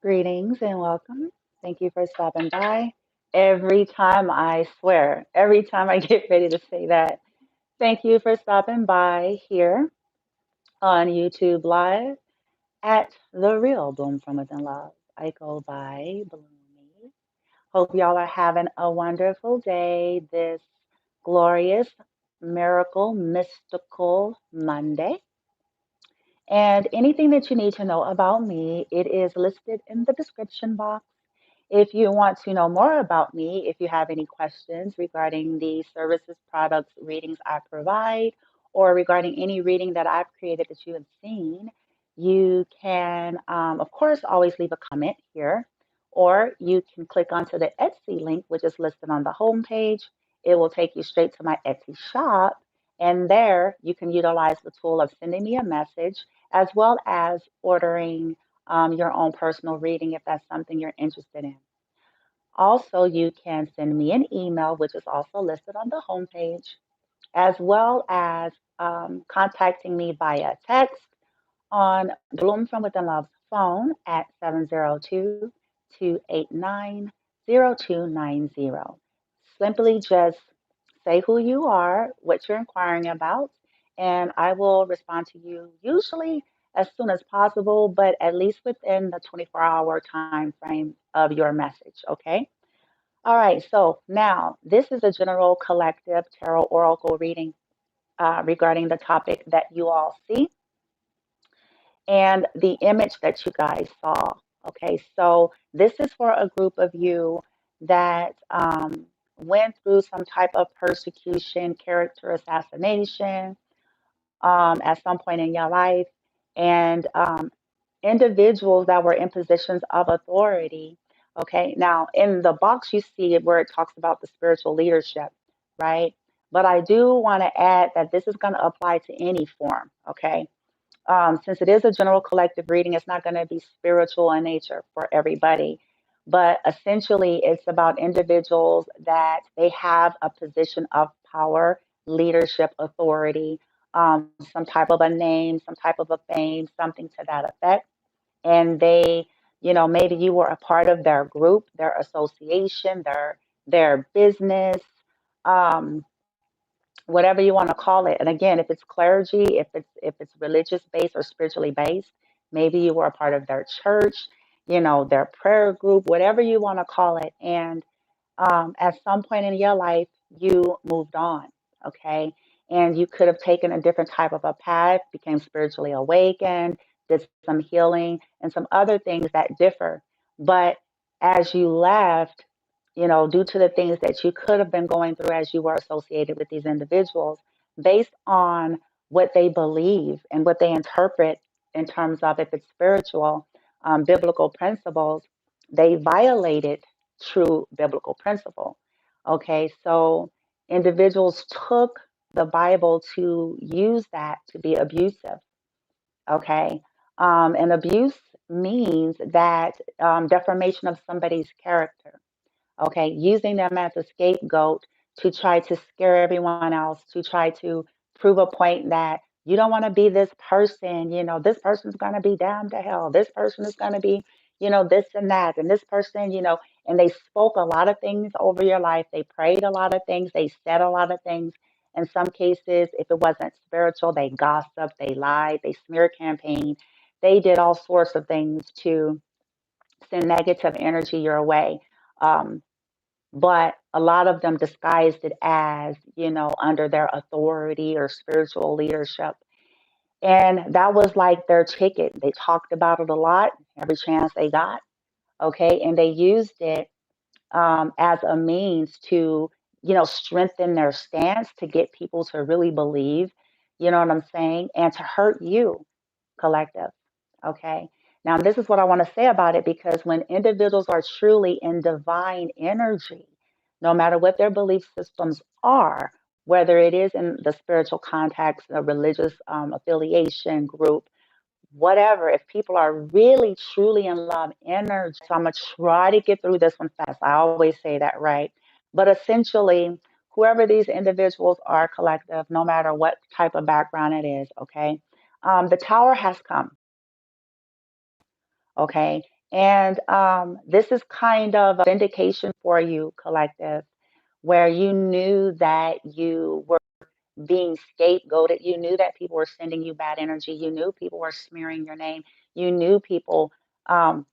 Greetings and welcome. Thank you for stopping by. Every time I swear, every time I get ready to say that, thank you for stopping by here on YouTube Live at The Real Bloom from Within Love. I go by Bloomy. Hope y'all are having a wonderful day this glorious, miracle, mystical Monday. And anything that you need to know about me, it is listed in the description box. If you want to know more about me, if you have any questions regarding the services, products, readings I provide, or regarding any reading that I've created that you have seen, you can, of course, always leave a comment here, or you can click onto the Etsy link, which is listed on the home page. It will take you straight to my Etsy shop, and there you can utilize the tool of sending me a message as well as ordering your own personal reading if that's something you're interested in. Also, you can send me an email, which is also listed on the homepage, as well as contacting me via text on Bloom from Within Love's phone at 702-289-0290. Simply just say who you are, what you're inquiring about, and I will respond to you usually as soon as possible, but at least within the 24-hour time frame of your message, okay? All right, so now this is a general collective tarot oracle reading regarding the topic that you all see and the image that you guys saw. Okay, so this is for a group of you that went through some type of persecution, character assassination at some point in your life, and individuals that were in positions of authority. Okay, now in the box you see it where it talks about the spiritual leadership, right? But I do want to add that this is going to apply to any form, okay? Since it is a general collective reading, it's not going to be spiritual in nature for everybody. But essentially, it's about individuals that they have a position of power, leadership, authority, some type of a name, some type of a fame, something to that effect. And they, maybe you were a part of their group, their association, their business. Um, Whatever you want to call it. And again, if it's clergy, if it's religious based or spiritually based, maybe you were a part of their church, their prayer group, whatever you want to call it. And at some point in your life, you moved on, okay? And you could have taken a different type of a path, became spiritually awakened, did some healing, and some other things that differ. But as you left, due to the things that you could have been going through as you were associated with these individuals, based on what they believe and what they interpret in terms of if it's spiritual, biblical principles, they violated true biblical principle. Okay, so individuals took the Bible to use that to be abusive. Okay, and abuse means that defamation of somebody's character. Okay, using them as a scapegoat to try to scare everyone else, to try to prove a point that you don't want to be this person, this person's going to be damned to hell, this person is going to be, this and that, and this person, and they spoke a lot of things over your life. They prayed a lot of things, they said a lot of things. In some cases, if it wasn't spiritual, they gossiped, they lied, they smear campaigned, they did all sorts of things to send negative energy your way. Um, but a lot of them disguised it as, under their authority or spiritual leadership. And that was like their ticket. They talked about it a lot, every chance they got. Okay. And they used it as a means to, strengthen their stance, to get people to really believe, you know what I'm saying? And to hurt you, collective. Okay. Now, this is what I want to say about it because when individuals are truly in divine energy, no matter what their belief systems are, whether it is in the spiritual context, a religious affiliation group, whatever, if people are really truly in love energy, so I'm going to try to get through this one fast. I always say that, right? But essentially, whoever these individuals are, collective, no matter what type of background it is, okay, the tower has come. Okay. And this is kind of a vindication for you, collective, where you knew that you were being scapegoated. You knew that people were sending you bad energy. You knew people were smearing your name. You knew people um,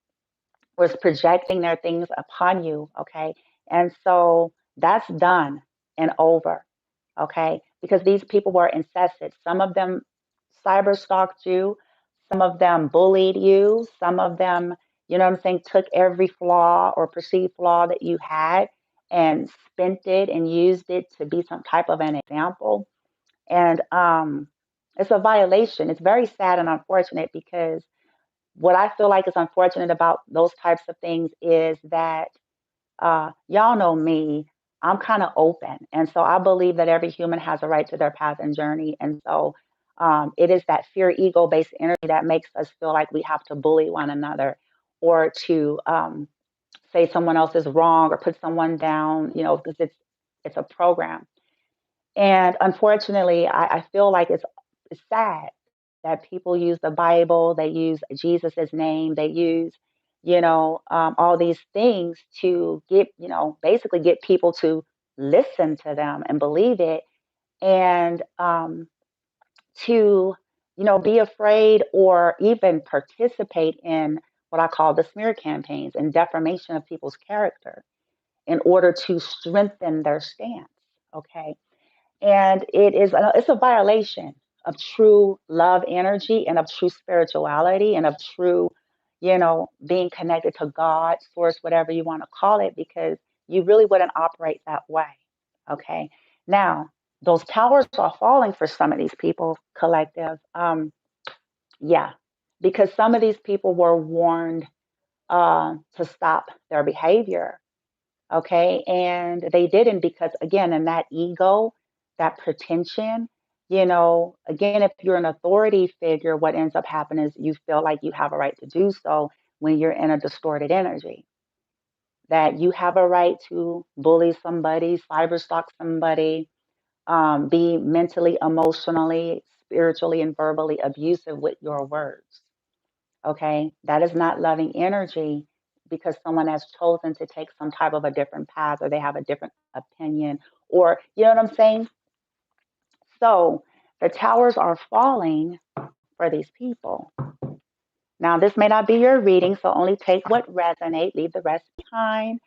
was projecting their things upon you. Okay. And so that's done and over. Okay. Because these people were incensed. Some of them cyber stalked you. Some of them bullied you. Some of them, you know what I'm saying, took every flaw or perceived flaw that you had and spent it and used it to be some type of an example. And it's a violation. It's very sad and unfortunate because what I feel like is unfortunate about those types of things is that y'all know me, I'm kind of open. And so I believe that every human has a right to their path and journey. And so it is that fear, ego based energy that makes us feel like we have to bully one another or to say someone else is wrong or put someone down, you know, because it's a program. And unfortunately, I feel like it's sad that people use the Bible, they use Jesus's name, they use, all these things to get, basically get people to listen to them and believe it, and to, be afraid or even participate in what I call the smear campaigns and defamation of people's character in order to strengthen their stance. Okay, and it's a violation of true love energy and of true spirituality and of true, being connected to God, source, whatever you want to call it, because you really wouldn't operate that way. Okay. Now, those towers are falling for some of these people, collective. Yeah, because some of these people were warned to stop their behavior. Okay. And they didn't because, again, in that ego, that pretension, again, if you're an authority figure, what ends up happening is you feel like you have a right to do so when you're in a distorted energy, that you have a right to bully somebody, cyberstalk somebody, be mentally, emotionally, spiritually, and verbally abusive with your words. Okay. That is not loving energy because someone has chosen to take some type of a different path or they have a different opinion or, you know what I'm saying? So the towers are falling for these people. Now, this may not be your reading, so only take what resonate, leave the rest behind.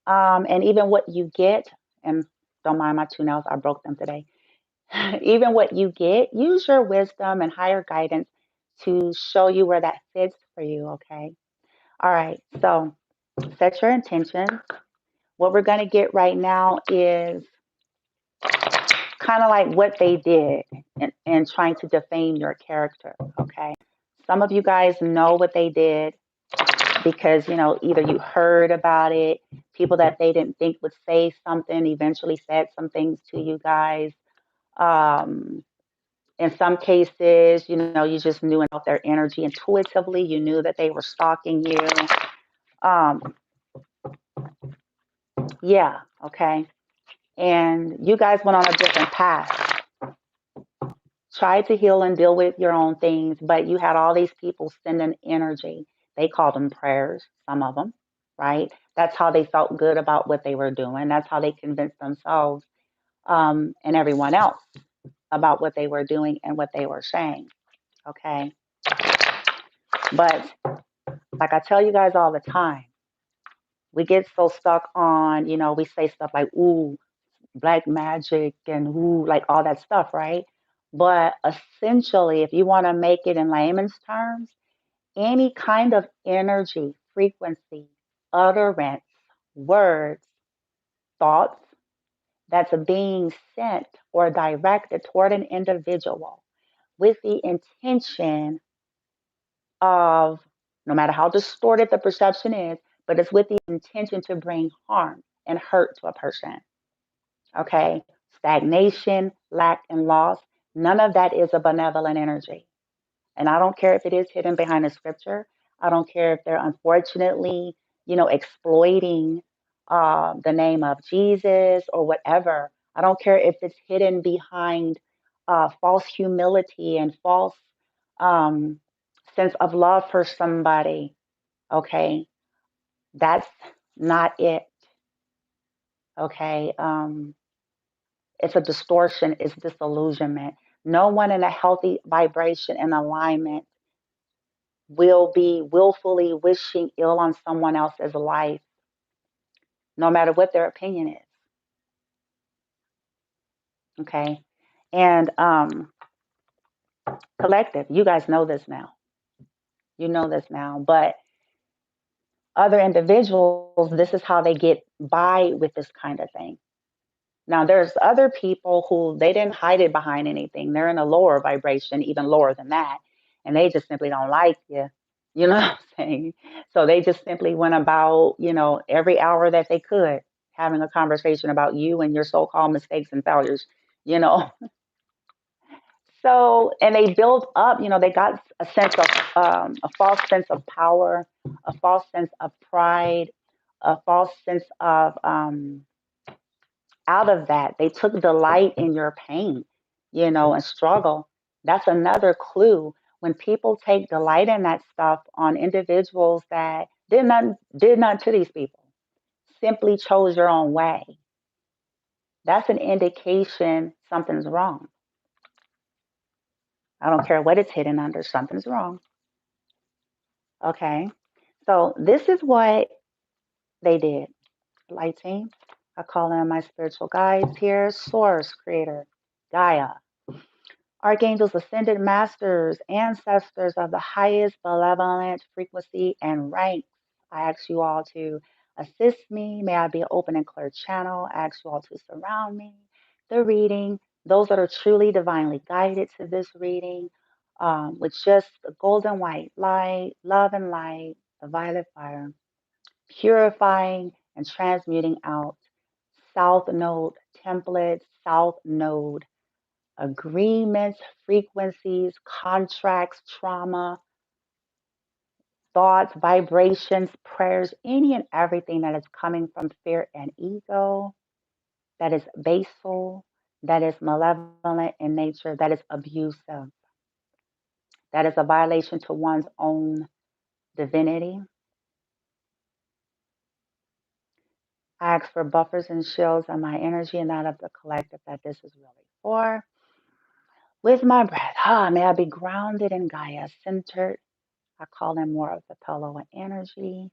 And even what you get, and don't mind my two nails, I broke them today. Even what you get, use your wisdom and higher guidance to show you where that fits for you, okay? All right, so set your intention. What we're going to get right now is kind of like what they did in trying to defame your character, okay? Some of you guys know what they did because, either you heard about it, people that they didn't think would say something eventually said some things to you guys. Um, in some cases, you just knew about their energy intuitively. You knew that they were stalking you. Um, yeah, okay. And you guys went on a different path. Tried to heal and deal with your own things, but you had all these people sending energy. They called them prayers, some of them, right? That's how they felt good about what they were doing. That's how they convinced themselves and everyone else about what they were doing and what they were saying, okay? But like I tell you guys all the time, we get so stuck on, we say stuff like, ooh, black magic and ooh, like all that stuff, right? But essentially, if you want to make it in layman's terms, any kind of energy, frequency, utterance, words, thoughts that's being sent or directed toward an individual with the intention of, no matter how distorted the perception is, but it's with the intention to bring harm and hurt to a person. Okay? Stagnation, lack, and loss, none of that is a benevolent energy. And I don't care if it is hidden behind a scripture. I don't care if they're unfortunately, exploiting the name of Jesus or whatever. I don't care if it's hidden behind false humility and false um, sense of love for somebody. Okay, that's not it. Okay, it's a distortion, it's disillusionment. No one in a healthy vibration and alignment will be willfully wishing ill on someone else's life, no matter what their opinion is. Okay, and collective, you guys know this now. You know this now, but other individuals, this is how they get by with this kind of thing. Now, there's other people who they didn't hide it behind anything. They're in a lower vibration, even lower than that, and they just simply don't like you. You know what I'm saying? So they just simply went about, every hour that they could having a conversation about you and your so-called mistakes and failures, you know. So, and they built up, they got a sense of, a false sense of power, a false sense of pride, a false sense of, out of that, they took delight in your pain, and struggle. That's another clue. When people take delight in that stuff on individuals that did not to these people, simply chose your own way, that's an indication something's wrong. I don't care what it's hidden under, something's wrong. Okay. So this is what they did. Light team. I call in my spiritual guides here, Source, Creator, Gaia, Archangels, Ascended Masters, Ancestors of the highest benevolent frequency and ranks. I ask you all to assist me. May I be an open and clear channel. I ask you all to surround me. The reading, those that are truly divinely guided to this reading, with just the golden white light, love and light, the violet fire, purifying and transmuting out South Node templates, South Node agreements, frequencies, contracts, trauma, thoughts, vibrations, prayers, any and everything that is coming from fear and ego, that is basal, that is malevolent in nature, that is abusive, that is a violation to one's own divinity. I ask for buffers and shields on my energy and that of the collective that this is really for. With my breath, may I be grounded in Gaia, centered. I call in more of the pillow and energy,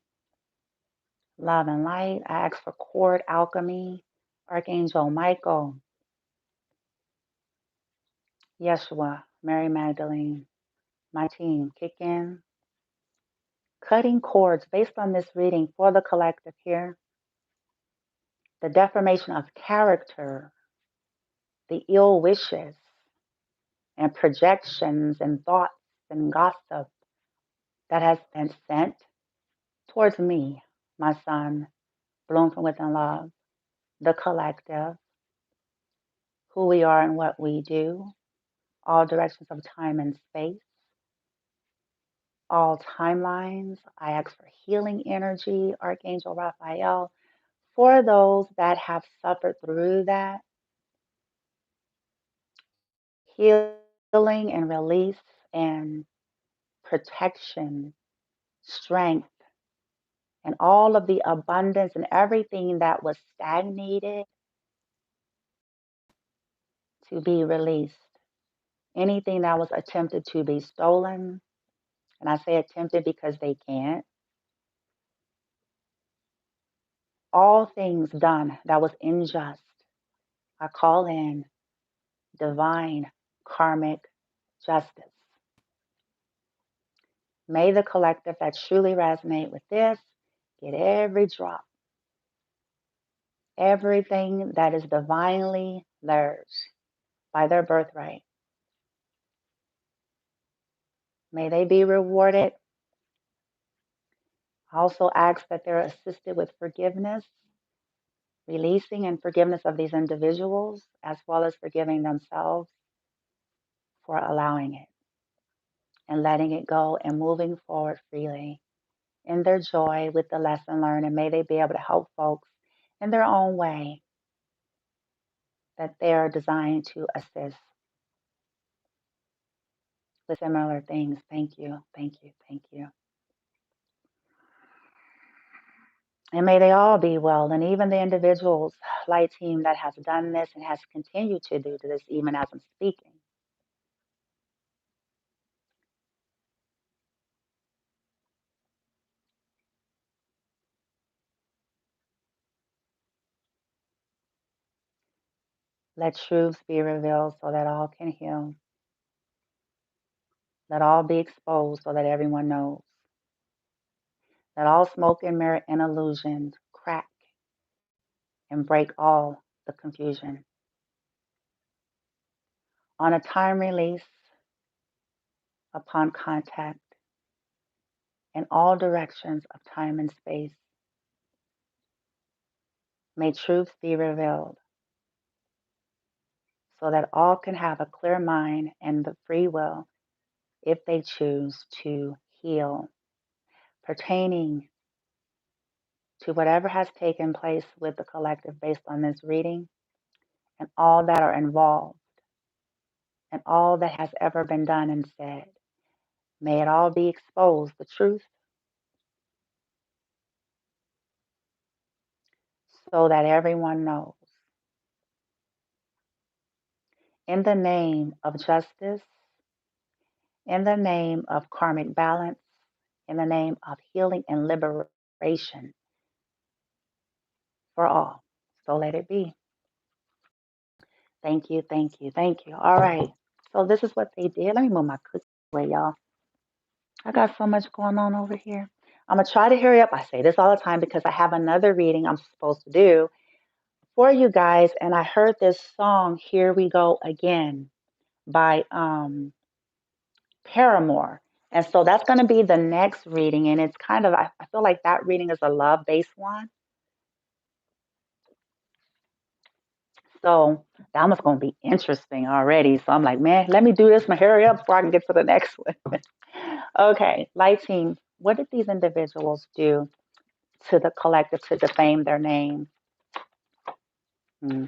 love and light. I ask for cord alchemy, Archangel Michael, Yeshua, Mary Magdalene, my team, kick in. Cutting cords based on this reading for the collective here. The defamation of character, the ill wishes and projections and thoughts and gossip that has been sent towards me, my son, blown from within love, the collective, who we are and what we do, all directions of time and space, all timelines. I ask for healing energy, Archangel Raphael, for those that have suffered through that, healing and release and protection, strength, and all of the abundance and everything that was stagnated to be released. Anything that was attempted to be stolen, and I say attempted because they can't, all things done that was unjust, I call in divine karmic justice. May the collective that truly resonate with this get every drop, everything that is divinely theirs by their birthright. May they be rewarded. I also ask that they're assisted with forgiveness, releasing and forgiveness of these individuals, as well as forgiving themselves for allowing it and letting it go and moving forward freely in their joy with the lesson learned. And may they be able to help folks in their own way that they are designed to assist with similar things. Thank you, thank you, thank you. And may they all be well. And even the individuals, light team, that has done this and has continued to do this even as I'm speaking. Let truths be revealed so that all can heal. Let all be exposed so that everyone knows. Let all smoke and mirror and illusions crack and break all the confusion. On a time release, upon contact, in all directions of time and space, may truth be revealed so that all can have a clear mind and the free will, if they choose to heal, pertaining to whatever has taken place with the collective based on this reading and all that are involved and all that has ever been done and said. May it all be exposed, the truth, so that everyone knows. In the name of justice, in the name of karmic balance, in the name of healing and liberation for all. So let it be. Thank you, thank you, thank you. All right. So this is what they did. Let me move my cookie away, y'all. I got so much going on over here. I'm going to try to hurry up. I say this all the time because I have another reading I'm supposed to do for you guys. And I heard this song, Here We Go Again, by Paramore. And so that's going to be the next reading. And it's kind of, I feel like that reading is a love based one. So that one's going to be interesting already. So I'm like, man, let me do this and hurry up before I can get to the next one. Okay, light team, what did these individuals do to the collective to defame their name? hmm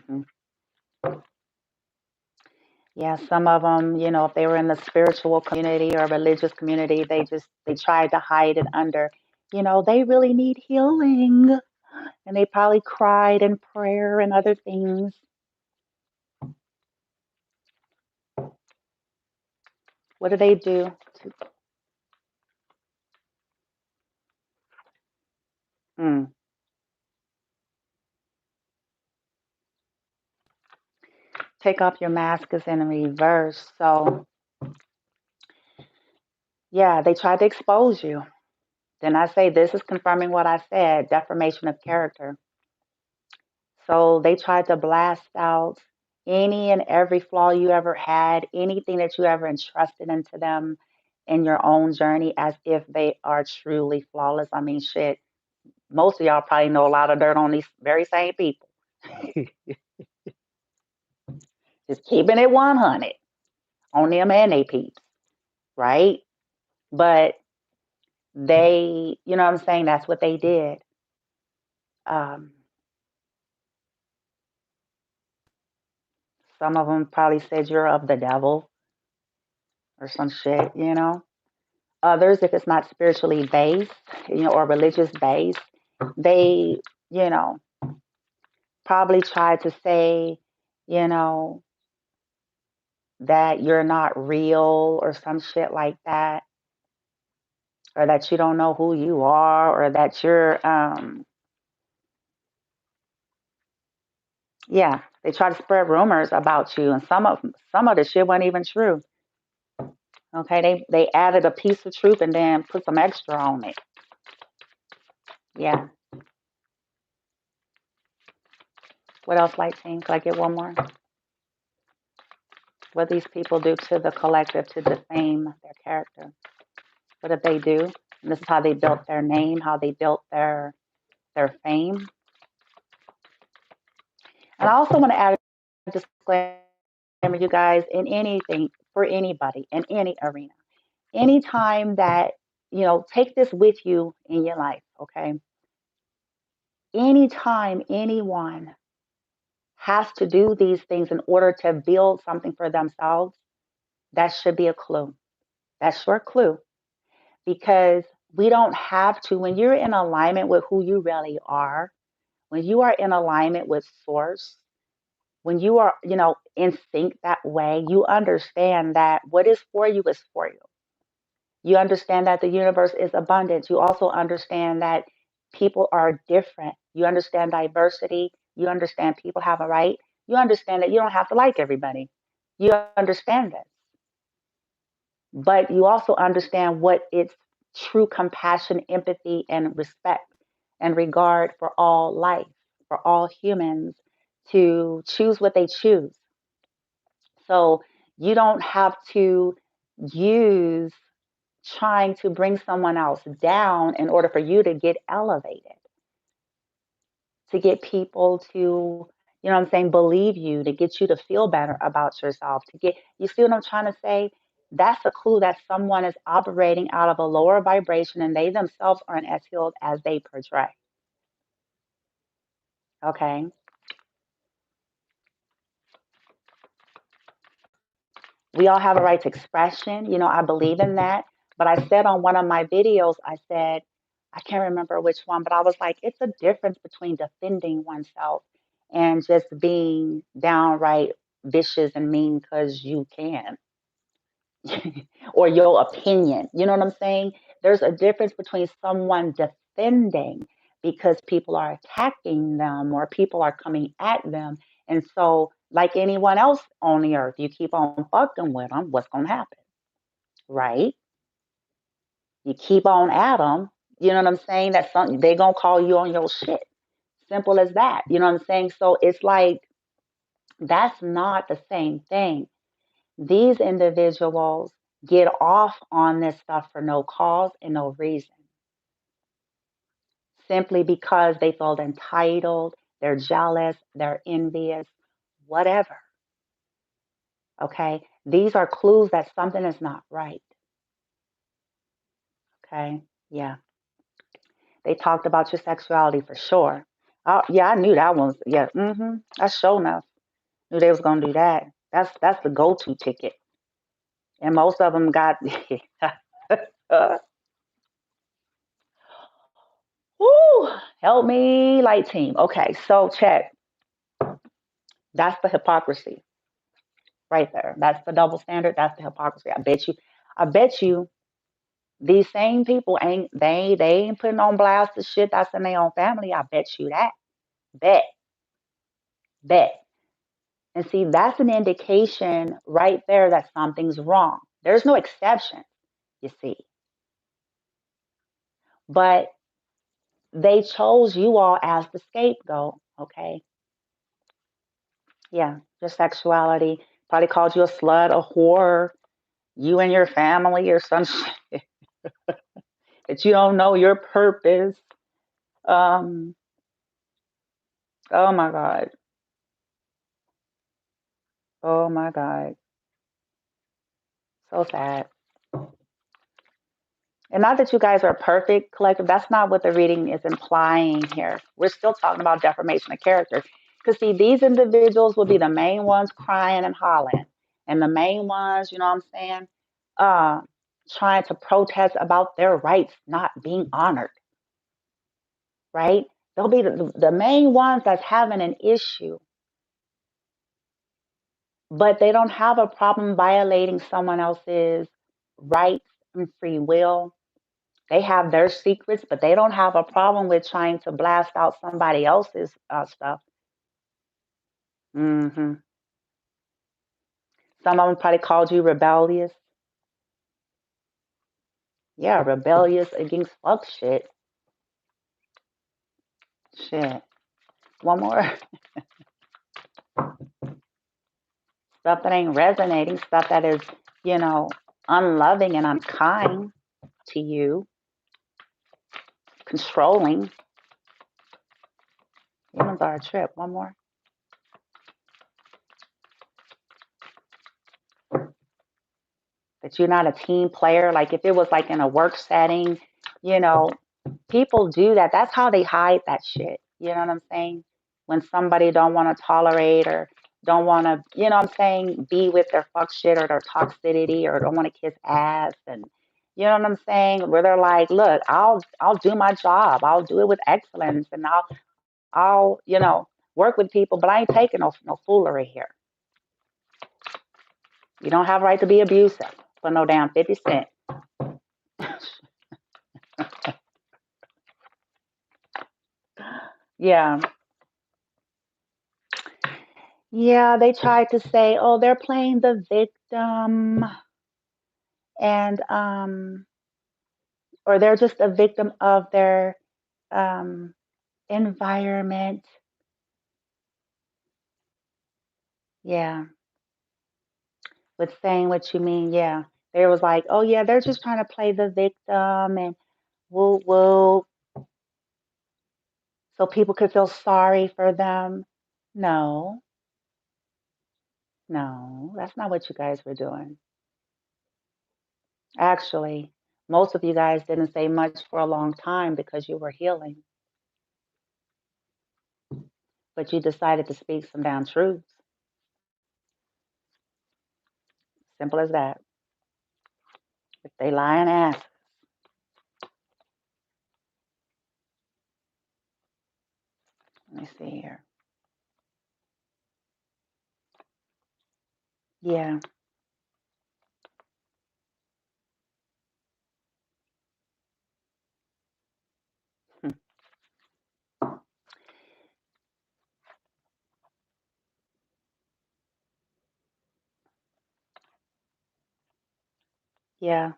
Yeah, some of them, if they were in the spiritual community or religious community, they tried to hide it under, they really need healing, and they probably cried in prayer and other things. What do they do to mm, take off your mask is in reverse? So yeah, they tried to expose you. Then I say this is confirming what I said: defamation of character. So they tried to blast out any and every flaw you ever had, anything that you ever entrusted into them in your own journey as if they are truly flawless. I mean, shit, most of y'all probably know a lot of dirt on these very same people. Just keeping it 100 on them and they peeps, right? But they, you know what I'm saying? That's what they did. Um, some of them probably said you're of the devil or some shit. Others, if it's not spiritually based, or religious based, they, you know, probably try to say, you know, that you're not real or some shit like that, or that you don't know who you are, or that you're, yeah, they try to spread rumors about you, and some of the shit wasn't even true. Okay, they added a piece of truth and then put some extra on it. Yeah. What else, Light Team? Can I get one more? What these people do to the collective to defame their character. What did they do? And this is how they built their name, how they built their fame. And I also want to add a disclaimer, you guys, in anything, for anybody, in any arena. Anytime that, take this with you in your life, okay? Anytime anyone has to do these things in order to build something for themselves, that should be a clue. That's your clue. Because We don't have to. When you're in alignment with who you really are, when you are in alignment with source, when you are, in sync that way, you understand that what is for you is for you. You understand that the universe is abundant. You also understand that people are different. You understand diversity. You understand people have a right. You understand that you don't have to like everybody. You understand this. But you also understand what it's true compassion, empathy, and respect and regard for all life, for all humans to choose what they choose. So you don't have to use trying to bring someone else down in order for you to get elevated, to get people to, believe you, to get you to feel better about yourself, you see what I'm trying to say? That's a clue that someone is operating out of a lower vibration and they themselves aren't as healed as they portray. Okay. We all have a right to expression. I believe in that. But I said on one of my videos, I said, I can't remember which one, but I was like, it's a difference between defending oneself and just being downright vicious and mean because you can, or your opinion. You know what I'm saying? There's a difference between someone defending because people are attacking them or people are coming at them. And so, like anyone else on the earth, you keep on fucking with them, what's going to happen? Right? You keep on at them. You know what I'm saying? That's something they going to call you on your shit. Simple as that. You know what I'm saying? So it's like, that's not the same thing. These individuals get off on this stuff for no cause and no reason, simply because they feel entitled, they're jealous, they're envious, whatever. Okay? These are clues that something is not right. Okay? Yeah. They talked about your sexuality for sure. Oh, yeah, I knew that one. Yeah, that's sure enough. Knew they was gonna do that. That's the go-to ticket. And most of them got whoo, help me, light team. Okay, so check. That's the hypocrisy right there. That's the double standard. That's the hypocrisy. I bet you these same people ain't putting on blast the shit that's in their own family. I bet you that. Bet. Bet. And see, that's an indication right there that something's wrong. There's no exception, you see. But they chose you all as the scapegoat, okay? Yeah, your sexuality. Probably called you a slut, a whore, you and your family or some shit that you don't know your purpose. Um, oh my God. Oh my God. So sad. And not that you guys are perfect collective. That's not what the reading is implying here. We're still talking about defamation of character. Because see, these individuals will be the main ones crying and hollering. And the main ones, you know what I'm saying, uh, trying to protest about their rights not being honored, right? They'll be the main ones that's having an issue, but they don't have a problem violating someone else's rights and free will. They have their secrets, but they don't have a problem with trying to blast out somebody else's stuff. hmm Some of them probably called you rebellious. Yeah, rebellious against fuck shit. Shit. One more. Stuff that ain't resonating, stuff that is, you know, unloving and unkind to you, controlling. Humans are a trip. One more. That you're not a team player. Like if it was like in a work setting, you know, people do that. That's how they hide that shit. You know what I'm saying? When somebody don't want to tolerate or don't want to, you know what I'm saying, be with their fuck shit or their toxicity or don't want to kiss ass and You know what I'm saying? Where they're like, look, I'll do my job. I'll do it with excellence, and I'll work with people, but I ain't taking no foolery here. You don't have a right to be abusive for no damn 50 cents. Yeah. Yeah, they tried to say, oh, they're playing the victim, and or they're just a victim of their um environment. Yeah, with saying what you mean. Yeah. They was like, oh yeah, they're just trying to play the victim and woo woo, so people could feel sorry for them. No, no, that's not what you guys were doing. Actually, most of you guys didn't say much for a long time because you were healing, but you decided to speak some damn truths. Simple as that. If they lie and ask, let me see here. Yeah. Hmm. Yeah.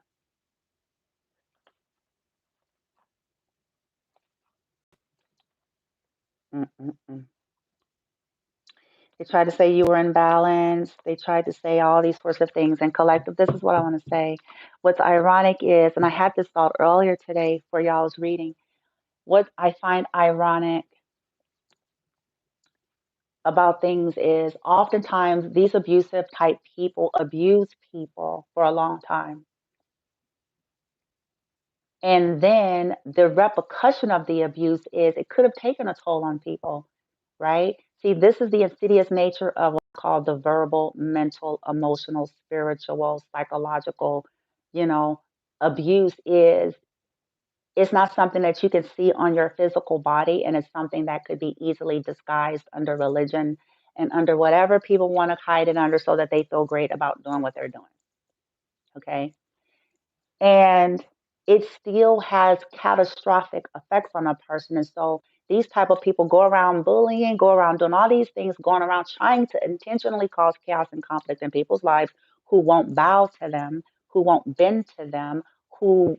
Mm-mm-mm. They tried to say you were in balance. They tried to say all these sorts of things. And collective, this is what I want to say. What's ironic is, and I had this thought earlier today for y'all's reading, what I find ironic about things is oftentimes these abusive type people abuse people for a long time. And then the repercussion of the abuse is it could have taken a toll on people, right? See, this is the insidious nature of what's called the verbal, mental, emotional, spiritual, psychological, you know, abuse is it's not something that you can see on your physical body, and it's something that could be easily disguised under religion and under whatever people want to hide it under so that they feel great about doing what they're doing. Okay. And it still has catastrophic effects on a person. And so these type of people go around bullying, go around doing all these things, going around trying to intentionally cause chaos and conflict in people's lives who won't bow to them, who won't bend to them, who,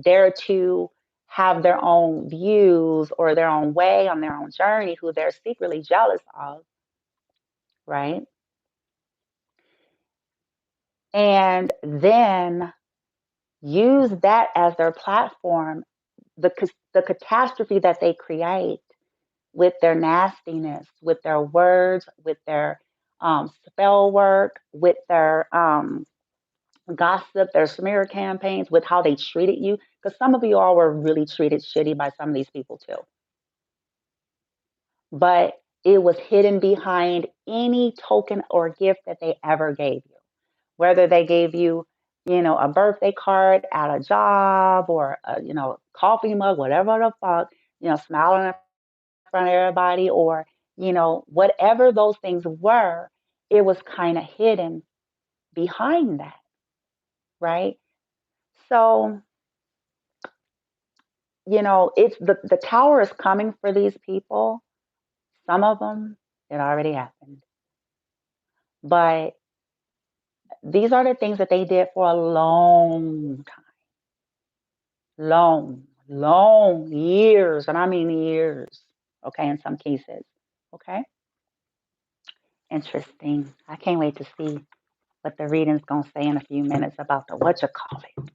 dare to have their own views or their own way on their own journey, who they're secretly jealous of, right? And then use that as their platform, the catastrophe that they create with their nastiness, with their words, with their spell work, with their gossip, their smear campaigns, with how they treated you. Because some of you all were really treated shitty by some of these people too. But it was hidden behind any token or gift that they ever gave you. Whether they gave you, a birthday card at a job or a, coffee mug, whatever the fuck, smiling in front of everybody or, whatever those things were, it was kind of hidden behind that, right? So, it's the tower is coming for these people. Some of them, it already happened. But these are the things that they did for a long time, long years, and I mean years. Okay, in some cases. Okay, interesting. I can't wait to see what the reading's gonna say in a few minutes about the what you call it.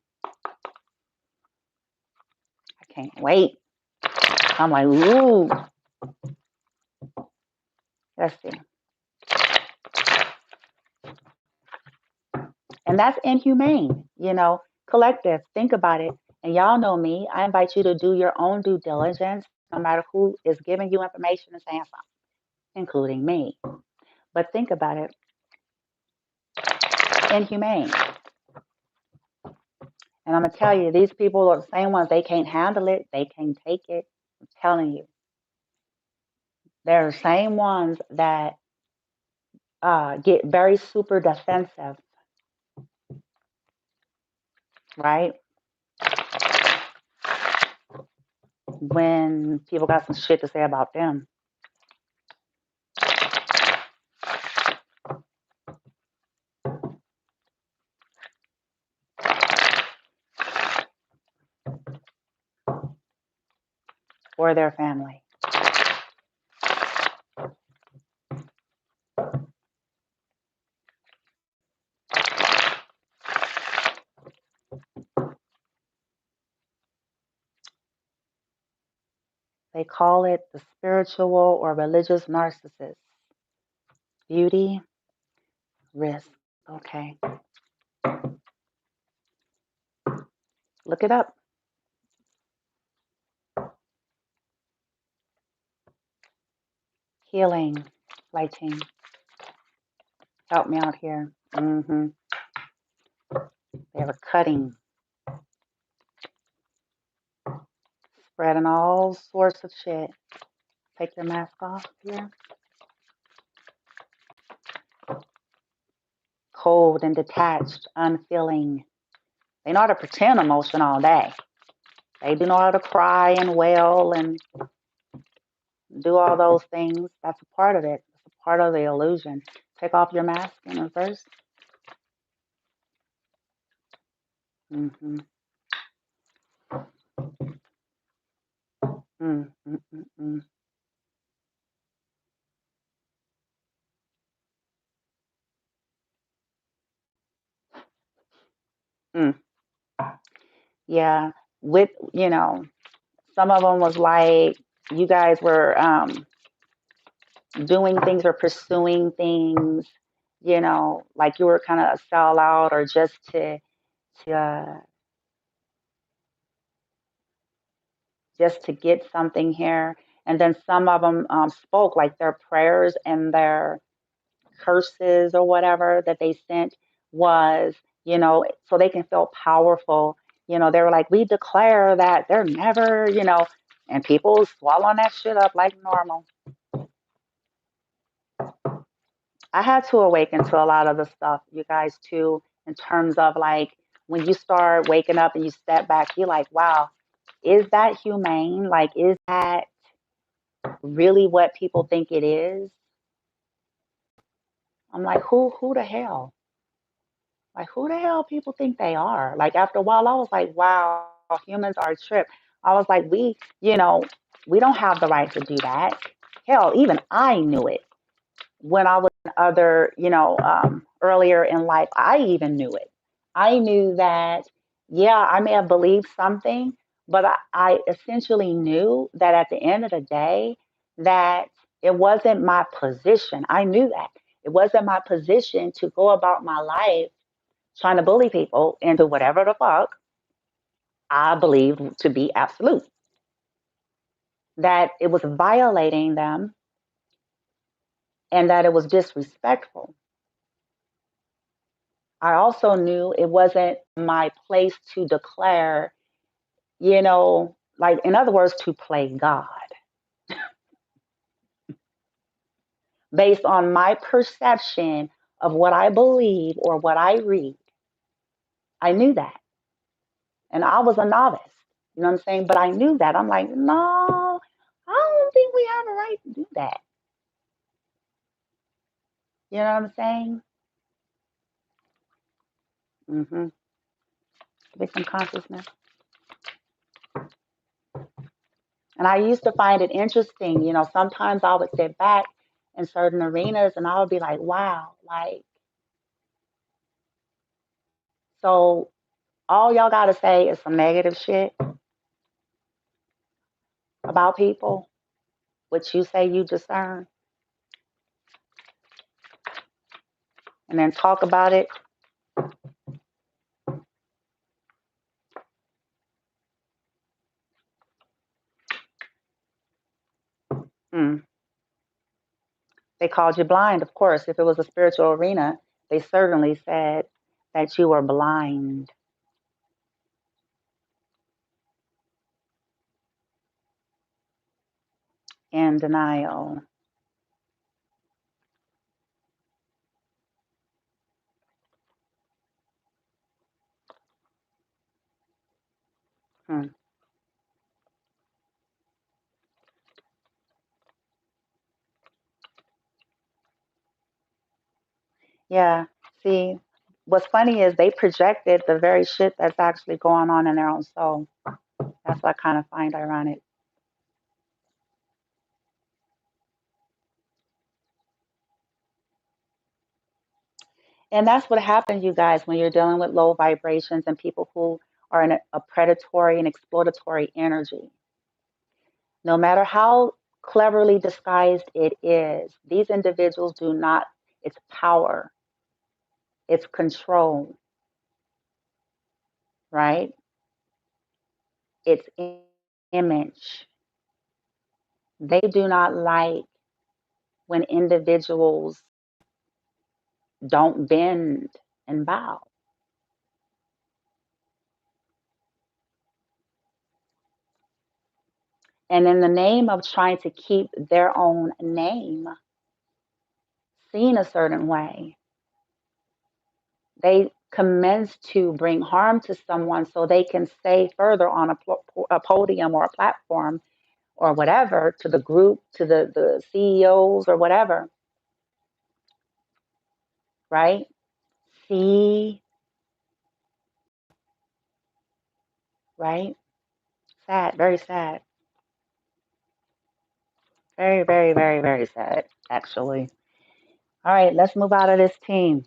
I can't wait. I'm like, ooh, let's see. And that's inhumane, collective. Think about it. And y'all know me. I invite you to do your own due diligence, no matter who is giving you information and saying something, including me. But think about it. Inhumane. And I'm going to tell you, these people are the same ones, they can't handle it. They can't take it. I'm telling you. They're the same ones that get very super defensive, right? When people got some shit to say about them. Or their family. They call it the spiritual or religious narcissist. Beauty, risk. Okay. Look it up. Healing, lighting. Help me out here. They were cutting, spreading all sorts of shit. Take your mask off here. Cold and detached, unfeeling. They know how to pretend emotion all day. They do know how to cry and wail and do all those things. That's a part of it. It's a part of the illusion. Take off your mask in reverse. Mm-hmm. Mm-mm-mm-mm. Mm. Yeah, with, some of them was like, you guys were doing things or pursuing things, like you were kind of a sellout or just to just to get something here. And then some of them spoke like their prayers and their curses or whatever that they sent was, so they can feel powerful. They were like, we declare that they're never, and people swallowing that shit up like normal. I had to awaken to a lot of the stuff, you guys, too, in terms of like when you start waking up and you step back, you're like, wow, is that humane? Like, is that really what people think it is? I'm like, who the hell? Like, who the hell people think they are? Like, after a while, I was like, wow, humans are a trip. I was like, we don't have the right to do that. Hell, even I knew it when I was in other, earlier in life. I even knew it. I knew that, yeah, I may have believed something, but I essentially knew that at the end of the day, that it wasn't my position. I knew that. It wasn't my position to go about my life trying to bully people into whatever the fuck I believed to be absolute, that it was violating them and that it was disrespectful. I also knew it wasn't my place to declare, like, in other words, to play God based on my perception of what I believe or what I read. I knew that. And I was a novice, you know what I'm saying? But I knew that. I'm like, no, I don't think we have a right to do that. You know what I'm saying? Mm-hmm. Victim consciousness. And I used to find it interesting, sometimes I would sit back in certain arenas and I would be like, wow, like, so all y'all got to say is some negative shit about people, which you say you discern, and then talk about it. Mm. They called you blind, of course. If it was a spiritual arena, they certainly said that you were blind. in denial. Hmm. Yeah. See, what's funny is they projected the very shit that's actually going on in their own soul. That's what I kind of find ironic. And that's what happens, you guys, when you're dealing with low vibrations and people who are in a predatory and exploratory energy. No matter how cleverly disguised it is, these individuals do not, it's power, it's control, right? It's image. They do not like when individuals don't bend and bow. And in the name of trying to keep their own name seen a certain way, they commence to bring harm to someone so they can say further on a podium or a platform or whatever to the group, to the CEOs or whatever, right? See, right? Sad, very sad. Very, very, very, very sad, actually. All right, let's move out of this team.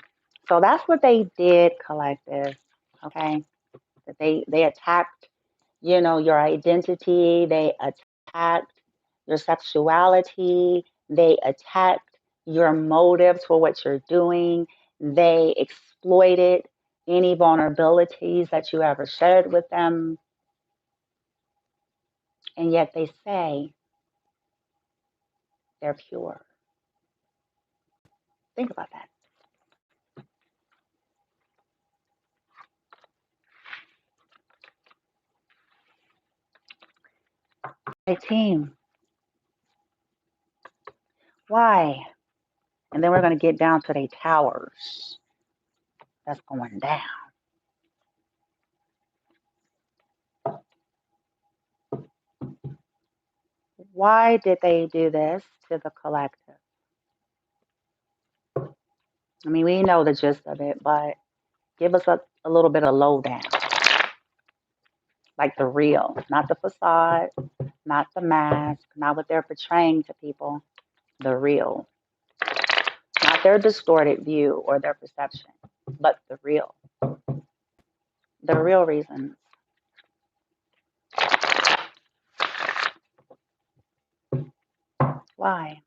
So that's what they did, collective. Okay. That they attacked, your identity, they attacked your sexuality, they attacked your motives for what you're doing, they exploited any vulnerabilities that you ever shared with them, and yet they say they're pure. Think about that. Hey, team, why? And then we're going to get down to the towers that's going down. Why did they do this to the collective? I mean, we know the gist of it, but give us a little bit of lowdown, like the real, not the facade, not the mask, not what they're portraying to people, the real, not their distorted view or their perception, but the real reasons. Why?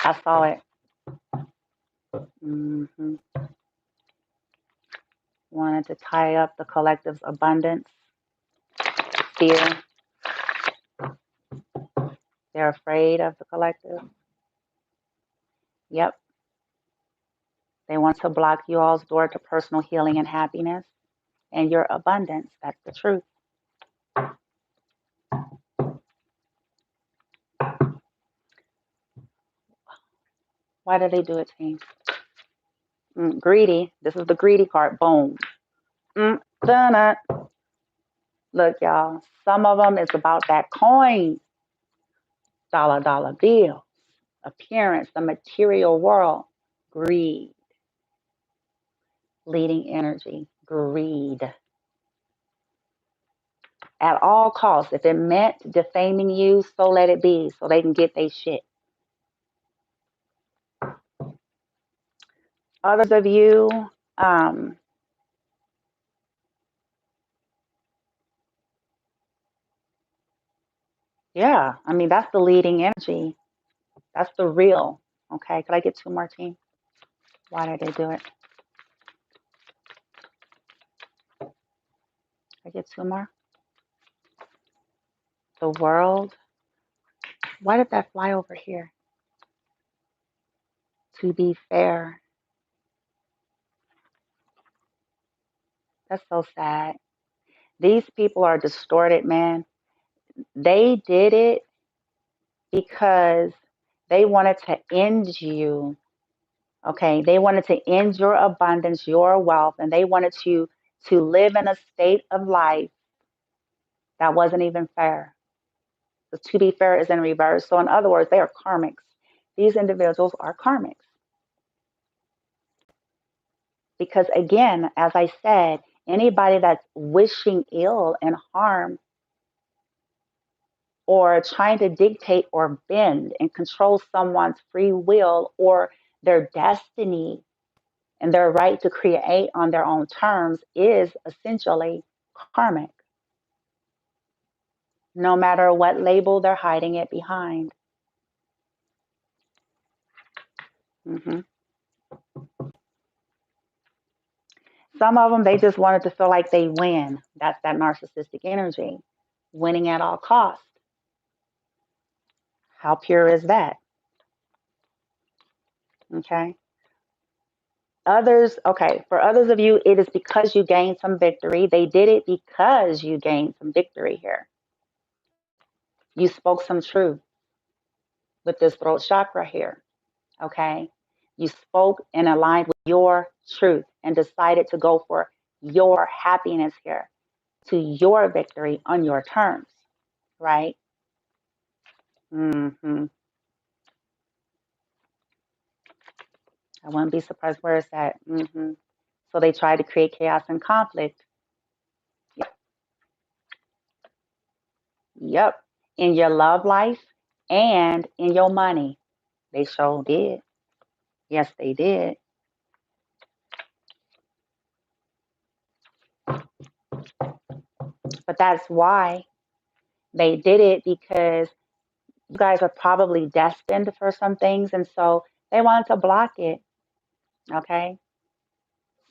I saw it. hmm Wanted to tie up the collective's abundance, fear. They're afraid of the collective. Yep. They want to block you all's door to personal healing and happiness and your abundance. That's the truth. Why do they do it, team? Greedy. This is the greedy card. Boom. Done. Look, y'all. Some of them is about that coin, dollar bill, appearance, the material world, greed, leading energy, greed. At all costs. If it meant defaming you, so let it be, so they can get their shit. Others of you, yeah, I mean, that's the leading energy. That's the real. Okay, could I get two more, team? Why did they do it? I get two more. The world. Why did that fly over here? To be fair. That's so sad. These people are distorted, man. They did it because they wanted to end you. Okay, they wanted to end your abundance, your wealth, and they wanted you to live in a state of life that wasn't even fair. So to be fair is in reverse. So in other words, they are karmics. These individuals are karmics. Because again, as I said, anybody that's wishing ill and harm or trying to dictate or bend and control someone's free will or their destiny and their right to create on their own terms is essentially karmic, no matter what label they're hiding it behind. hmm Some of them, they just wanted to feel like they win. That's that narcissistic energy, winning at all costs. How pure is that? Okay. Others, okay, for others of you, it is because you gained some victory. They did it because you gained some victory here. You spoke some truth with this throat chakra here. Okay. You spoke and aligned with your truth and decided to go for your happiness here, to your victory on your terms, right? hmm I wouldn't be surprised where it's at. So they try to create chaos and conflict. Yep. Yep. In your love life and in your money. They sure did. Yes, they did. But that's why they did it, because you guys are probably destined for some things. And so they wanted to block it. Okay.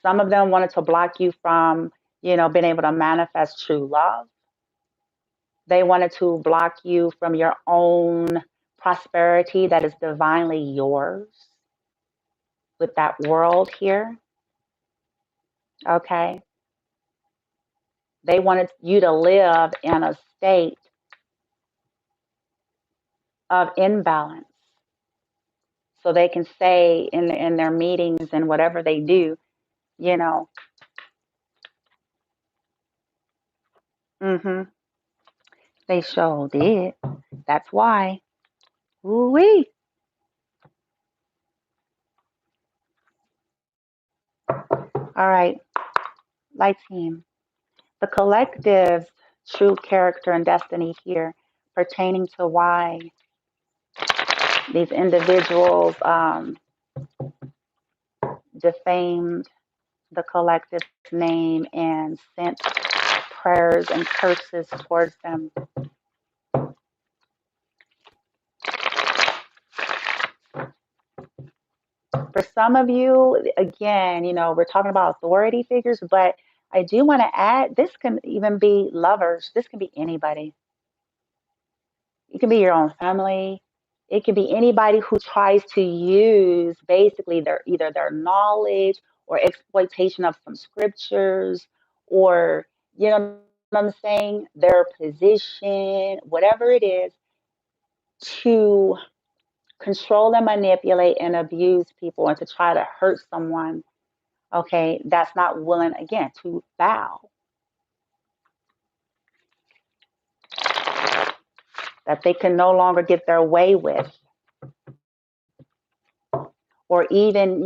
Some of them wanted to block you from, being able to manifest true love. They wanted to block you from your own prosperity that is divinely yours with that world here. Okay. They wanted you to live in a state of imbalance so they can say in their meetings and whatever they do, you know, hmm they sure did. That's why. Ooh-wee. All right, light team. The collective's true character and destiny here pertaining to why these individuals defamed the collective's name and sent prayers and curses towards them. For some of you, again, we're talking about authority figures, but I do want to add this can even be lovers. This can be anybody. It can be your own family. It can be anybody who tries to use basically either their knowledge or exploitation of some scriptures, or you know what I'm saying, their position, whatever it is, to control and manipulate and abuse people and to try to hurt someone, okay, that's not willing, again, to bow, that they can no longer get their way with, or even,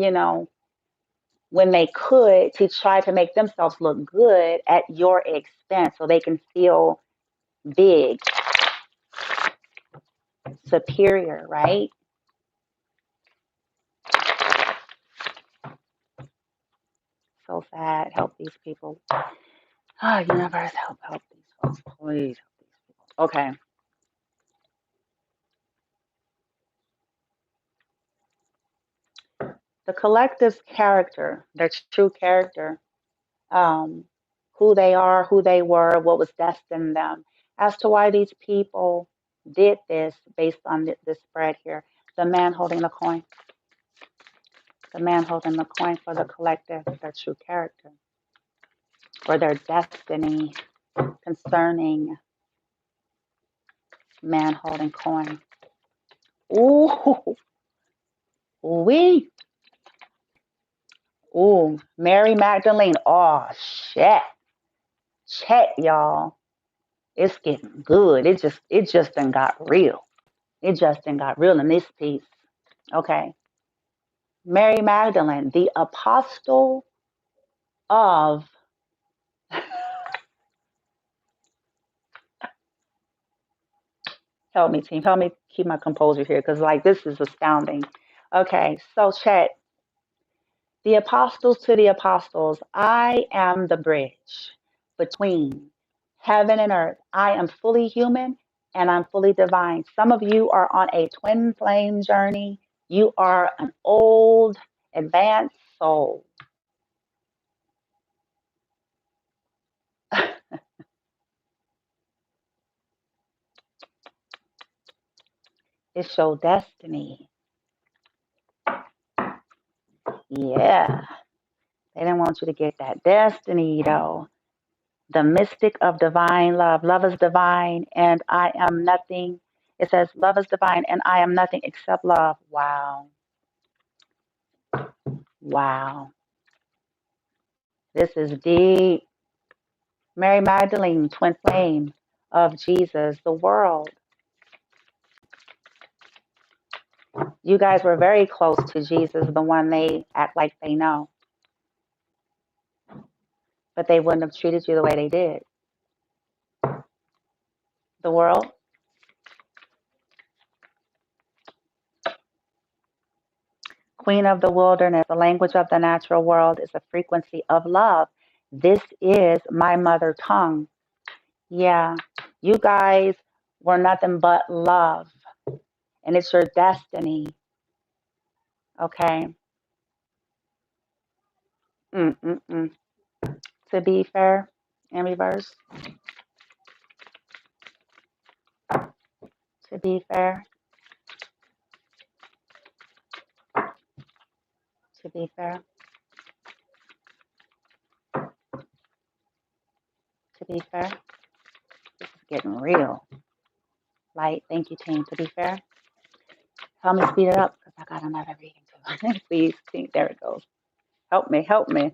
when they could, to try to make themselves look good at your expense so they can feel big, superior, right? So sad. Help these people. Oh, universe, help these folks. Please help these people. Okay. The collective's character, their true character, um, who they are, who they were, what was destined in them, as to why these people did this based on this spread here. The man holding the coin. The man holding the coin for the collective, their true character, or their destiny concerning Man holding coin. Ooh, wee. Ooh, Mary Magdalene. Oh, shit. Chat, y'all. It's getting good. It just done got real. It just done got real in this piece. Okay. Mary Magdalene, the apostle of, help me team, help me keep my composure here because like this is astounding. Okay, so chat, the apostles to the apostles, I am the bridge between heaven and earth. I am fully human and I'm fully divine. Some of you are on a twin flame journey. You are an old, advanced soul. It's your destiny. Yeah. They didn't want you to get that destiny, though. The mystic of divine love. Love is divine, and I am nothing. It says, love is divine, and I am nothing except love. Wow. Wow. This is deep. Mary Magdalene, twin flame of Jesus, the world. You guys were very close to Jesus, the one they act like they know, but they wouldn't have treated you the way they did. The world. Queen of the wilderness, the language of the natural world is a frequency of love. This is my mother tongue. Yeah, you guys were nothing but love, and it's your destiny. Okay. Mm-mm-mm. To be fair, in reverse. To be fair. To be fair. To be fair. This is getting real. Light. Thank you, team. To be fair. Help me speed it up because I got another reading too. Please, team. There it goes. Help me. Help me.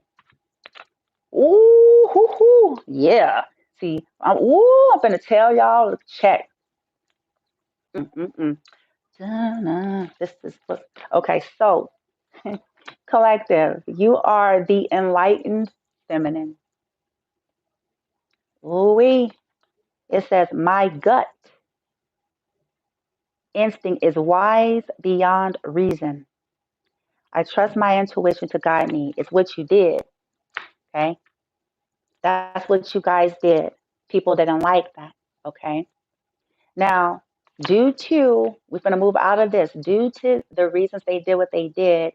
Ooh, hoo, hoo. Yeah. See, I'm gonna tell y'all to check. Mm-mm-mm. This is okay. So, collective, you are the enlightened feminine. Ooh, it says, my gut instinct is wise beyond reason. I trust my intuition to guide me. It's what you did. Okay. That's what you guys did. People didn't like that. Okay. Now, we're going to move out of this, due to the reasons they did what they did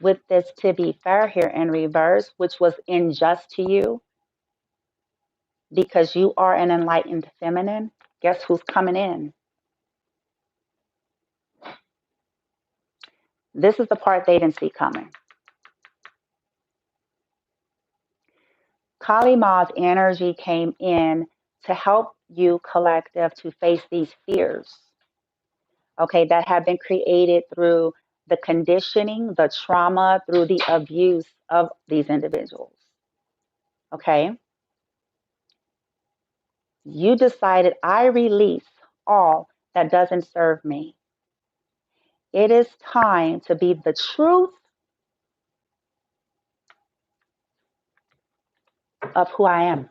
with this to be fair here in reverse, which was unjust to you because you are an enlightened feminine. Guess who's coming in? This is the part they didn't see coming. Kali Ma's energy came in to help you, collective, to face these fears, okay, that have been created through the conditioning, the trauma, through the abuse of these individuals. Okay. You decided, I release all that doesn't serve me. It is time to be the truth of who I am.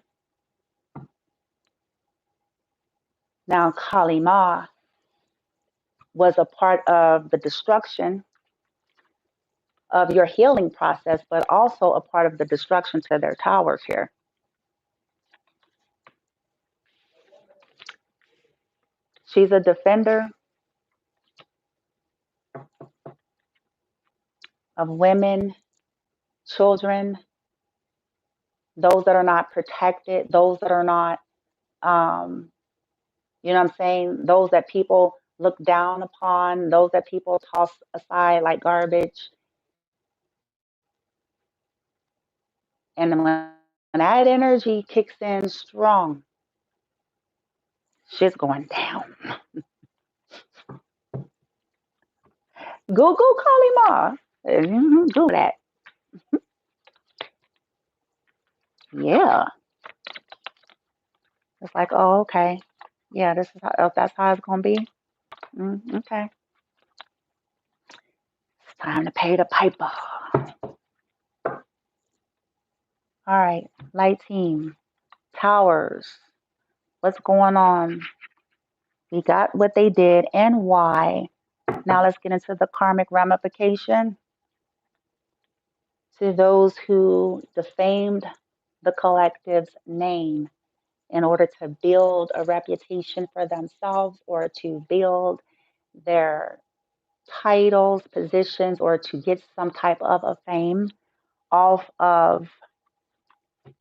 Now, Kali Ma was a part of the destruction of your healing process, but also a part of the destruction to their towers here. She's a defender of women, children, those that are not protected, those that are not, you know what I'm saying? Those that people look down upon, those that people toss aside like garbage. And when that energy kicks in strong, Shit's going down. Google Kalima. Do that. Yeah. It's like, oh, okay. Yeah, this is how, that's how it's gonna be. Okay. It's time to pay the piper. All right, light team, towers. What's going on? We got what they did and why. Now let's get into the karmic ramification. To those who defamed the collective's name in order to build a reputation for themselves or to build their titles, positions, or to get some type of a fame off of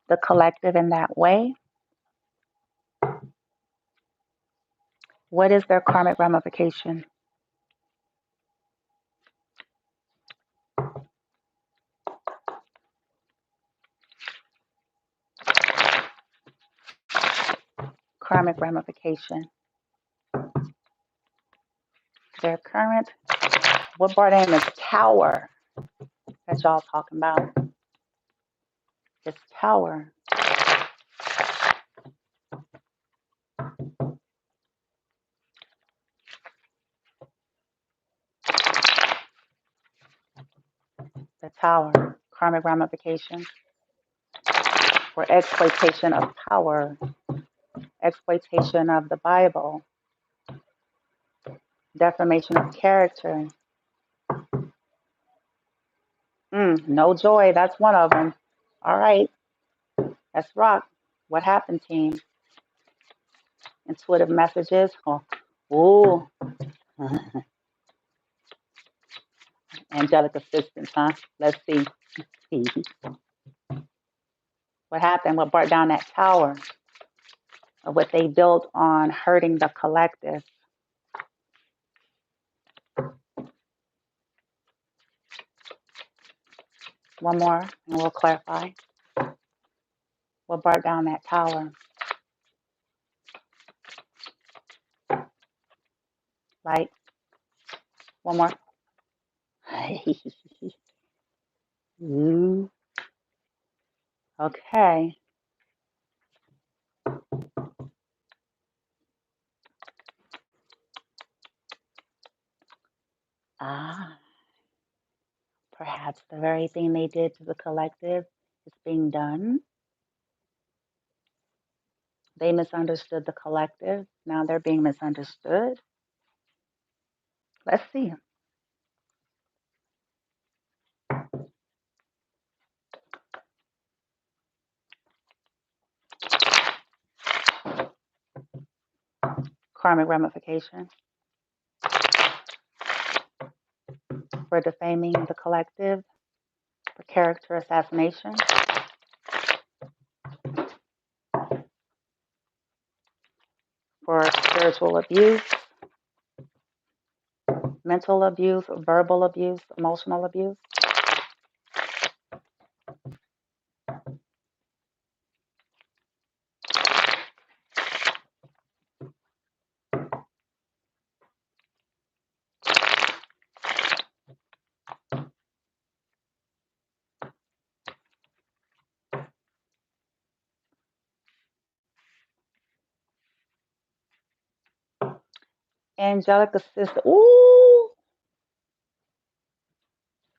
the collective in that way. What is their karmic ramification? Karmic ramification. Their current, what part name is tower that y'all talking about? This tower. The tower. Karmic ramification for exploitation of power, exploitation of the Bible, defamation of character. No joy, that's one of them. All right, let's rock. What happened, team? Intuitive messages. Oh, ooh. Angelic assistance, huh? Let's see. What happened? What brought down that tower of what they built on hurting the collective? One more, and we'll clarify. What brought down that tower? Like, one more. Ooh. Okay. Ah, perhaps the very thing they did to the collective is being done. They misunderstood the collective. Now they're being misunderstood. Let's see. Karmic ramification for defaming the collective, for character assassination, for spiritual abuse, mental abuse, verbal abuse, emotional abuse. Angelic assist. Ooh,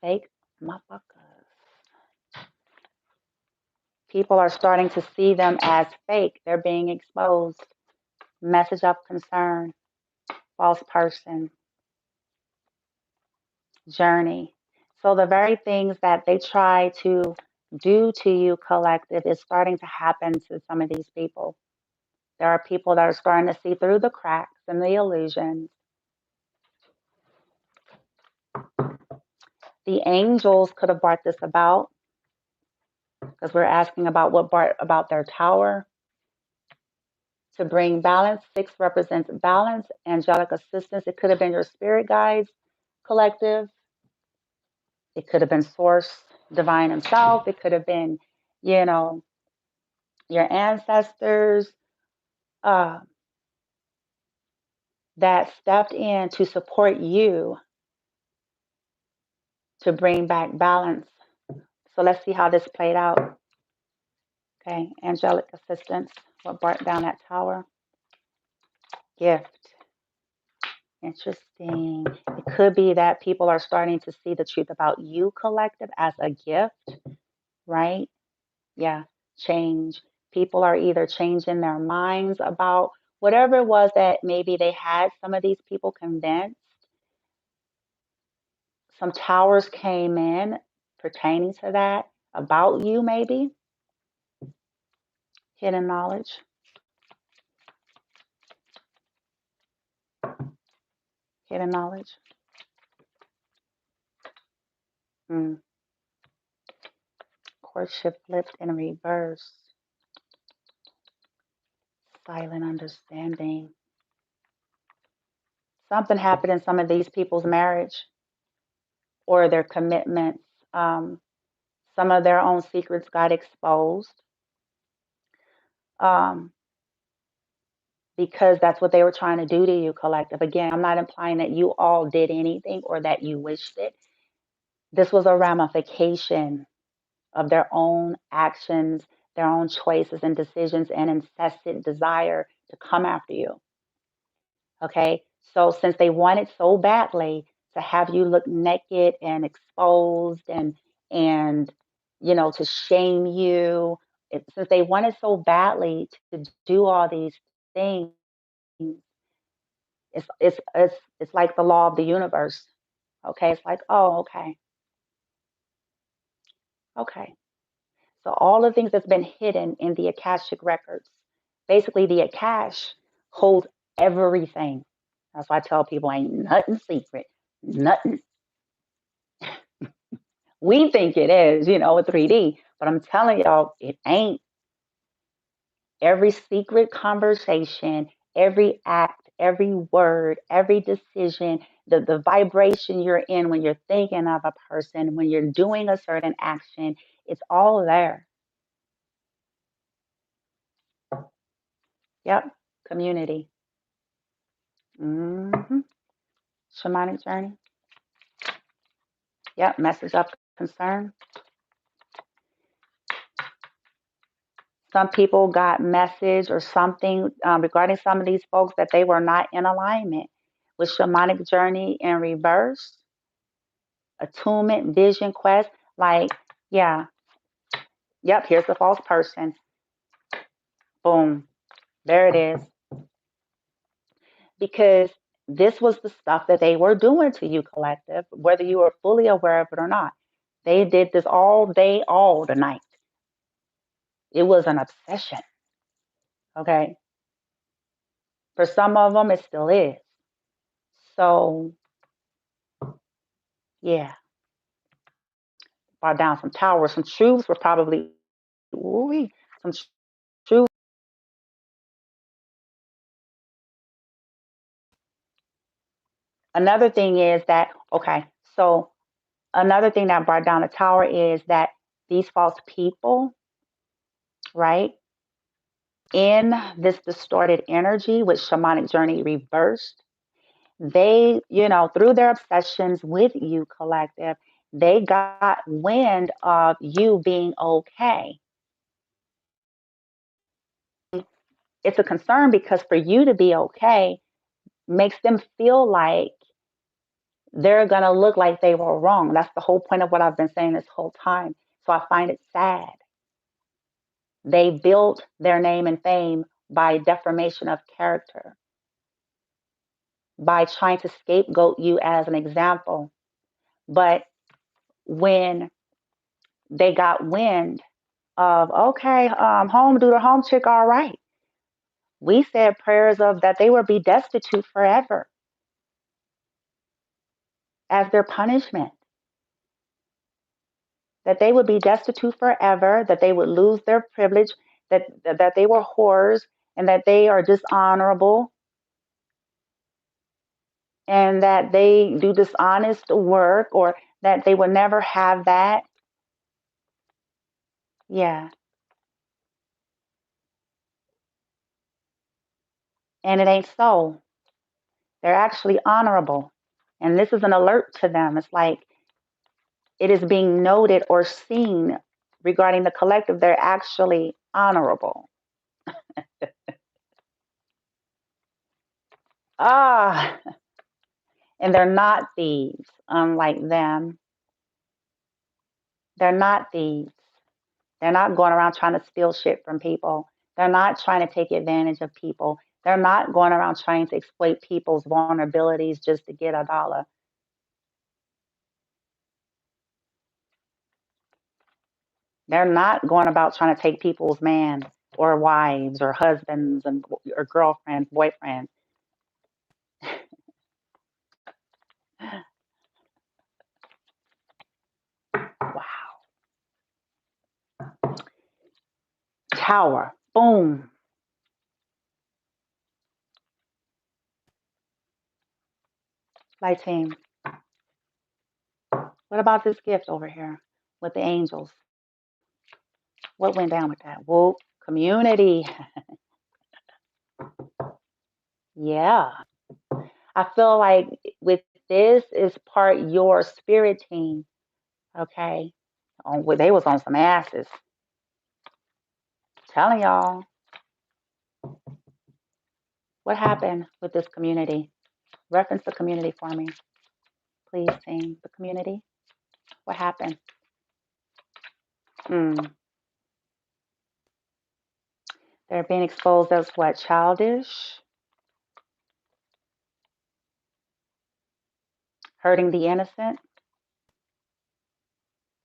fake motherfuckers. People are starting to see them as fake. They're being exposed. Message of concern, false person, journey. So the very things that they try to do to you, collective, is starting to happen to some of these people. There are people that are starting to see through the cracks and the illusions. The angels could have brought this about because we're asking about what brought about their tower to bring balance. 6 represents balance, angelic assistance. It could have been your spirit guides, collective. It could have been source, divine himself. It could have been, you know, your ancestors. Uh, that stepped in to support you to bring back balance. So let's see how this played out. Okay, angelic assistance. What brought down that tower? Gift. Interesting. It could be that people are starting to see the truth about you, collective, as a gift, right? Yeah, change. People are either changing their minds about whatever it was that maybe they had some of these people convinced. Some towers came in pertaining to that, about you, maybe. Hidden knowledge. Hidden knowledge. Mm. Courtship flipped in reverse. Silent understanding. Something happened in some of these people's marriage or their commitments. Some of their own secrets got exposed because that's what they were trying to do to you, collective. Again, I'm not implying that you all did anything or that you wished it. This was a ramification of their own actions, their own choices and decisions, and incessant desire to come after you. Okay. So since they wanted so badly to have you look naked and exposed and to shame you, since they wanted so badly to do all these things, it's like the law of the universe. Okay. It's like, oh, okay. So all the things that's been hidden in the Akashic records, basically the Akash holds everything. That's why I tell people ain't nothing secret, nothing. We think it is, with 3D, but I'm telling y'all, it ain't. Every secret conversation, every act, every word, every decision, the vibration you're in when you're thinking of a person, when you're doing a certain action, it's all there. Yep, community. hmm Shamanic journey. Yep, message of concern. Some people got message or something regarding some of these folks that they were not in alignment with shamanic journey in reverse, attunement, vision quest. Like, yeah, yep, here's the false person. Boom, there it is. Because this was the stuff that they were doing to you, collective, whether you were fully aware of it or not. They did this all day, all the night. It was an obsession. Okay. For some of them, it still is. So, yeah, brought down some towers. Some truths were probably, ooh, some truths. Another thing is that, okay, so another thing that brought down the tower is that these false people, right, in this distorted energy with shamanic journey reversed, they, through their obsessions with you, collective, they got wind of you being okay. It's a concern because for you to be okay makes them feel like they're going to look like they were wrong. That's the whole point of what I've been saying this whole time. So I find it sad. They built their name and fame by defamation of character, by trying to scapegoat you as an example. But when they got wind of, okay, home, do the home chick all right. We said prayers of that they would be destitute forever as their punishment, that they would be destitute forever, that they would lose their privilege, that they were whores, and that they are dishonorable, and that they do dishonest work, or that they would never have that. Yeah, and it ain't so. They're actually honorable. And this is an alert to them. It's like it is being noted or seen regarding the collective. They're actually honorable. Ah, and they're not thieves, unlike them. They're not thieves. They're not going around trying to steal shit from people. They're not trying to take advantage of people. They're not going around trying to exploit people's vulnerabilities just to get a dollar. They're not going about trying to take people's man or wives or husbands and or girlfriends, boyfriends. Wow. Tower. Boom. Light team. What about this gift over here with the angels? What went down with that? Whoop. Community. Yeah. I feel like with this is part your spirit team. Okay. They was on some asses. Telling y'all. What happened with this community? Reference the community for me. Please, team. The community. What happened? They're being exposed as what? Childish? Hurting the innocent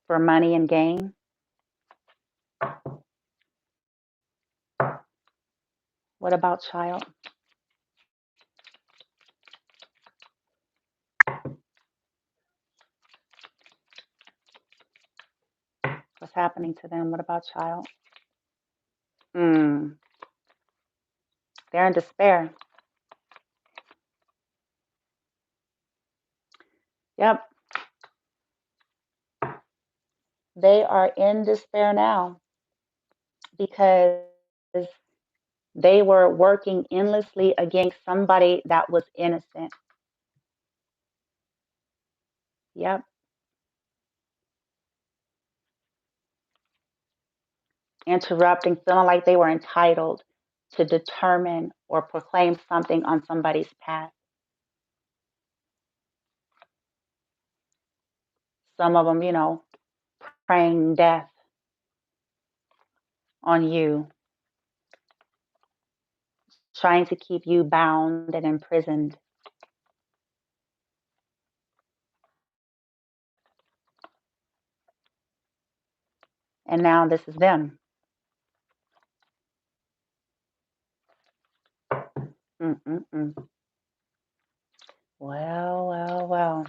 for money and gain? What about child? What's happening to them? What about child? They're in despair. Yep. They are in despair now because they were working endlessly against somebody that was innocent. Yep. Interrupting, feeling like they were entitled to determine or proclaim something on somebody's path. Some of them, praying death on you, trying to keep you bound and imprisoned. And now this is them. Mm-mm-mm. Well.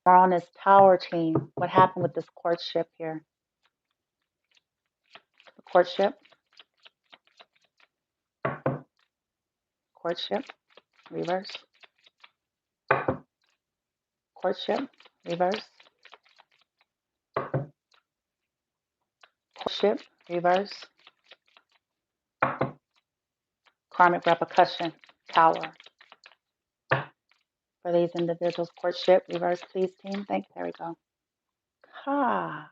We're on this tower team. What happened with this courtship here? The courtship, reverse. Courtship, reverse. Courtship, reverse. Karmic repercussion, tower. For these individuals, courtship, reverse, please, team. Thank you. There we go. Ha.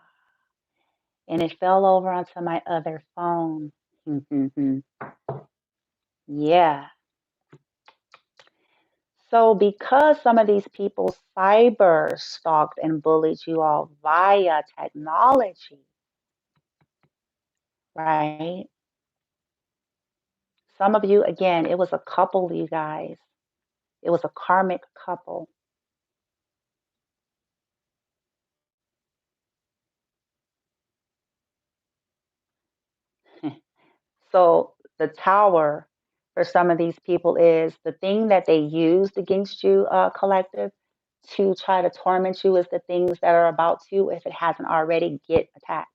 And it fell over onto my other phone. Yeah. So because some of these people cyber stalked and bullied you all via technology, right? Some of you, again, it was a couple, you guys. It was a karmic couple. So the tower for some of these people is the thing that they used against you, collective, to try to torment you is the things that are about to, if it hasn't already, get attacked.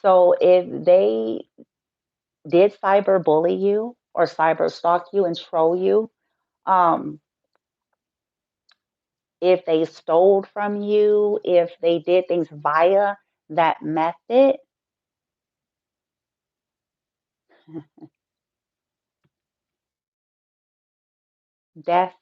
So if they did cyber bully you or cyber stalk you and troll you, um, if they stole from you, if they did things via that method, death.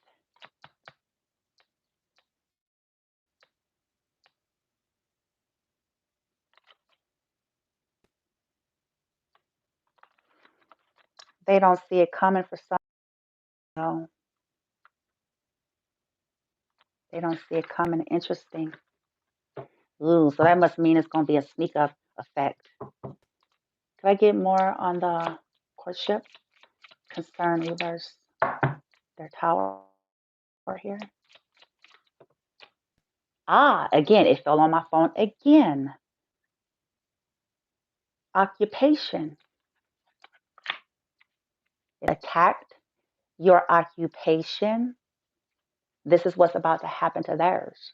They don't see it coming for some. No, they don't see it coming. Interesting. Ooh, so that must mean it's going to be a sneak up effect. Could I get more on the courtship concern reverse? Their tower here. Ah, again, it fell on my phone again. Occupation. It attacked your occupation. This is what's about to happen to theirs.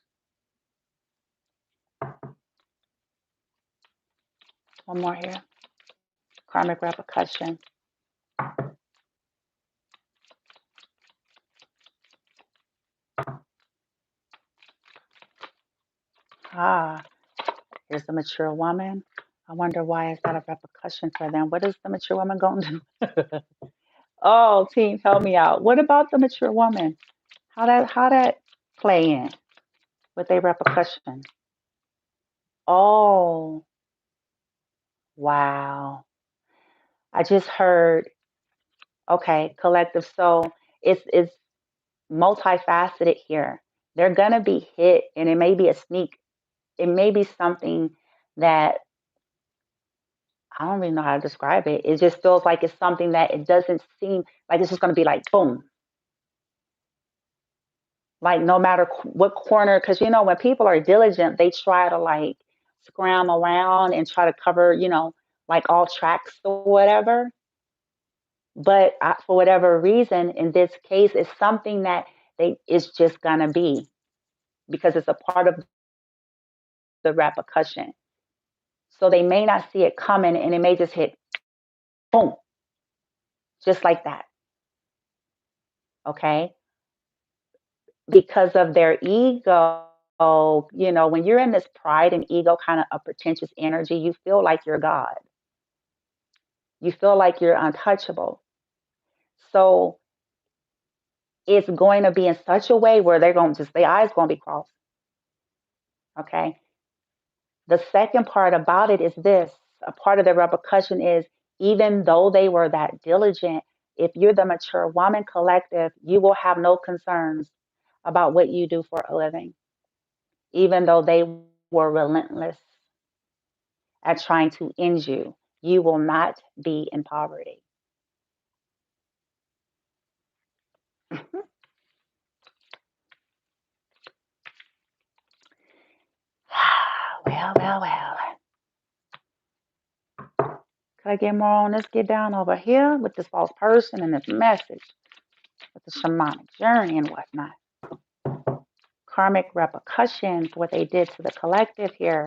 One more here. Karmic repercussion. Ah, here's the mature woman. I wonder why is that a repercussion for them? What is the mature woman going to do? Oh, team, help me out. What about the mature woman? How that play in with a repercussion? Oh, wow. I just heard, okay, collective. So it's multifaceted here. They're gonna be hit, and it may be a sneak. It may be something that I don't even know how to describe it. It just feels like it's something that it doesn't seem like it's just gonna be like boom. Like no matter what corner, because you know when people are diligent, they try to like scram around and try to cover, like all tracks or whatever. But for whatever reason, in this case, it's something that it's just gonna be because it's a part of the repercussion. So they may not see it coming, and it may just hit boom, just like that. Okay, because of their ego. When you're in this pride and ego kind of a pretentious energy, you feel like you're God. You feel like you're untouchable. So it's going to be in such a way where they're going to just, their eyes going to be crossed. Okay. The second part about it is this, a part of the repercussion is even though they were that diligent, if you're the mature woman collective, you will have no concerns about what you do for a living, even though they were relentless at trying to end you. You will not be in poverty. Well. Could I get more on this? Get down over here with this false person and this message with the shamanic journey and whatnot. Karmic repercussions, what they did to the collective here.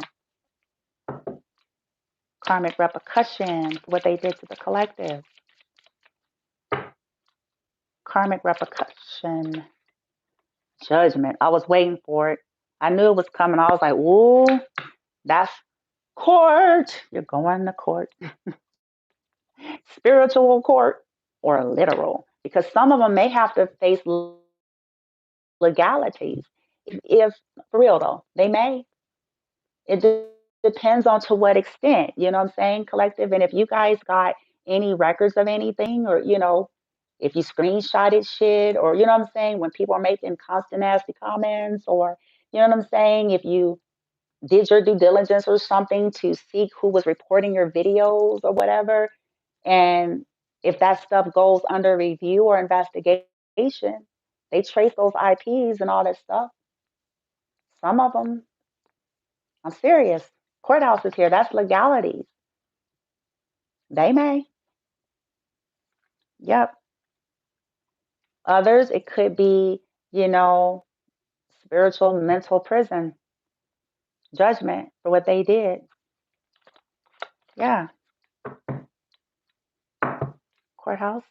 Karmic repercussions, what they did to the collective. Karmic repercussion, judgment. I was waiting for it. I knew it was coming. I was like, ooh, that's court. You're going to court. Spiritual court or literal. Because some of them may have to face legalities. If for real though, they may. It depends on to what extent, you know what I'm saying, collective. And if you guys got any records of anything, or if you screenshotted shit, or you know what I'm saying, when people are making constant nasty comments, or you know what I'm saying, if you did your due diligence or something to seek who was reporting your videos or whatever, and if that stuff goes under review or investigation, they trace those IPs and all that stuff. Some of them, I'm serious. Courthouses here, that's legalities. They may. Yep. Others, it could be, you know, spiritual, mental prison, judgment for what they did. Yeah. Courthouse.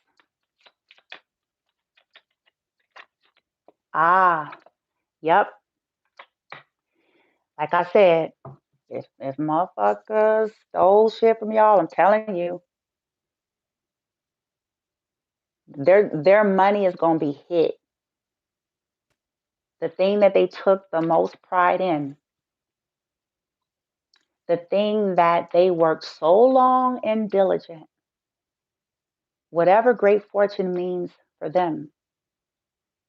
Ah, yep. Like I said, if motherfuckers stole shit from y'all, I'm telling you, their money is gonna be hit. the thing that they took the most pride in, the thing that they worked so long and diligent, whatever great fortune means for them,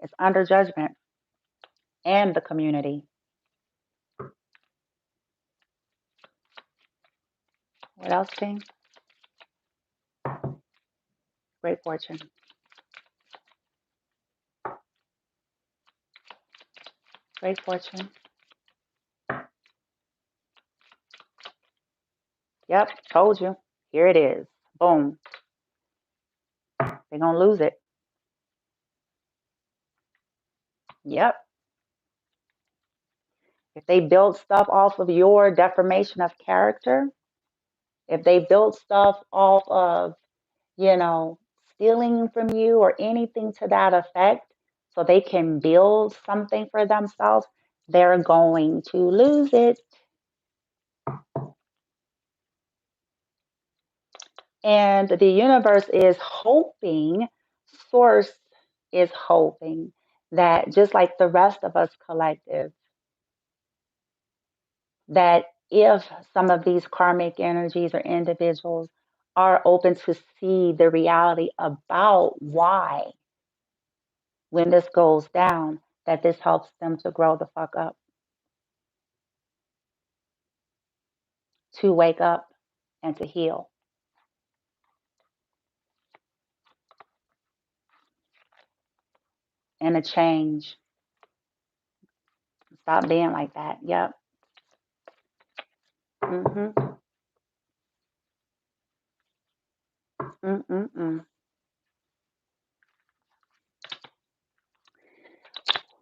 is under judgment and the community. What else, King? Great fortune. Great fortune. Yep, told you. Here it is. Boom. They're going to lose it. Yep. If they build stuff off of your defamation of character, if they build stuff off of, stealing from you or anything to that effect, so they can build something for themselves, they're going to lose it. And the universe is hoping, source is hoping that just like the rest of us collective, that if some of these karmic energies or individuals are open to see the reality about why, when this goes down, that this helps them to grow the fuck up, to wake up and to heal and to change. Stop being like that. Yep. Mm-hmm. Mm-mm-mm.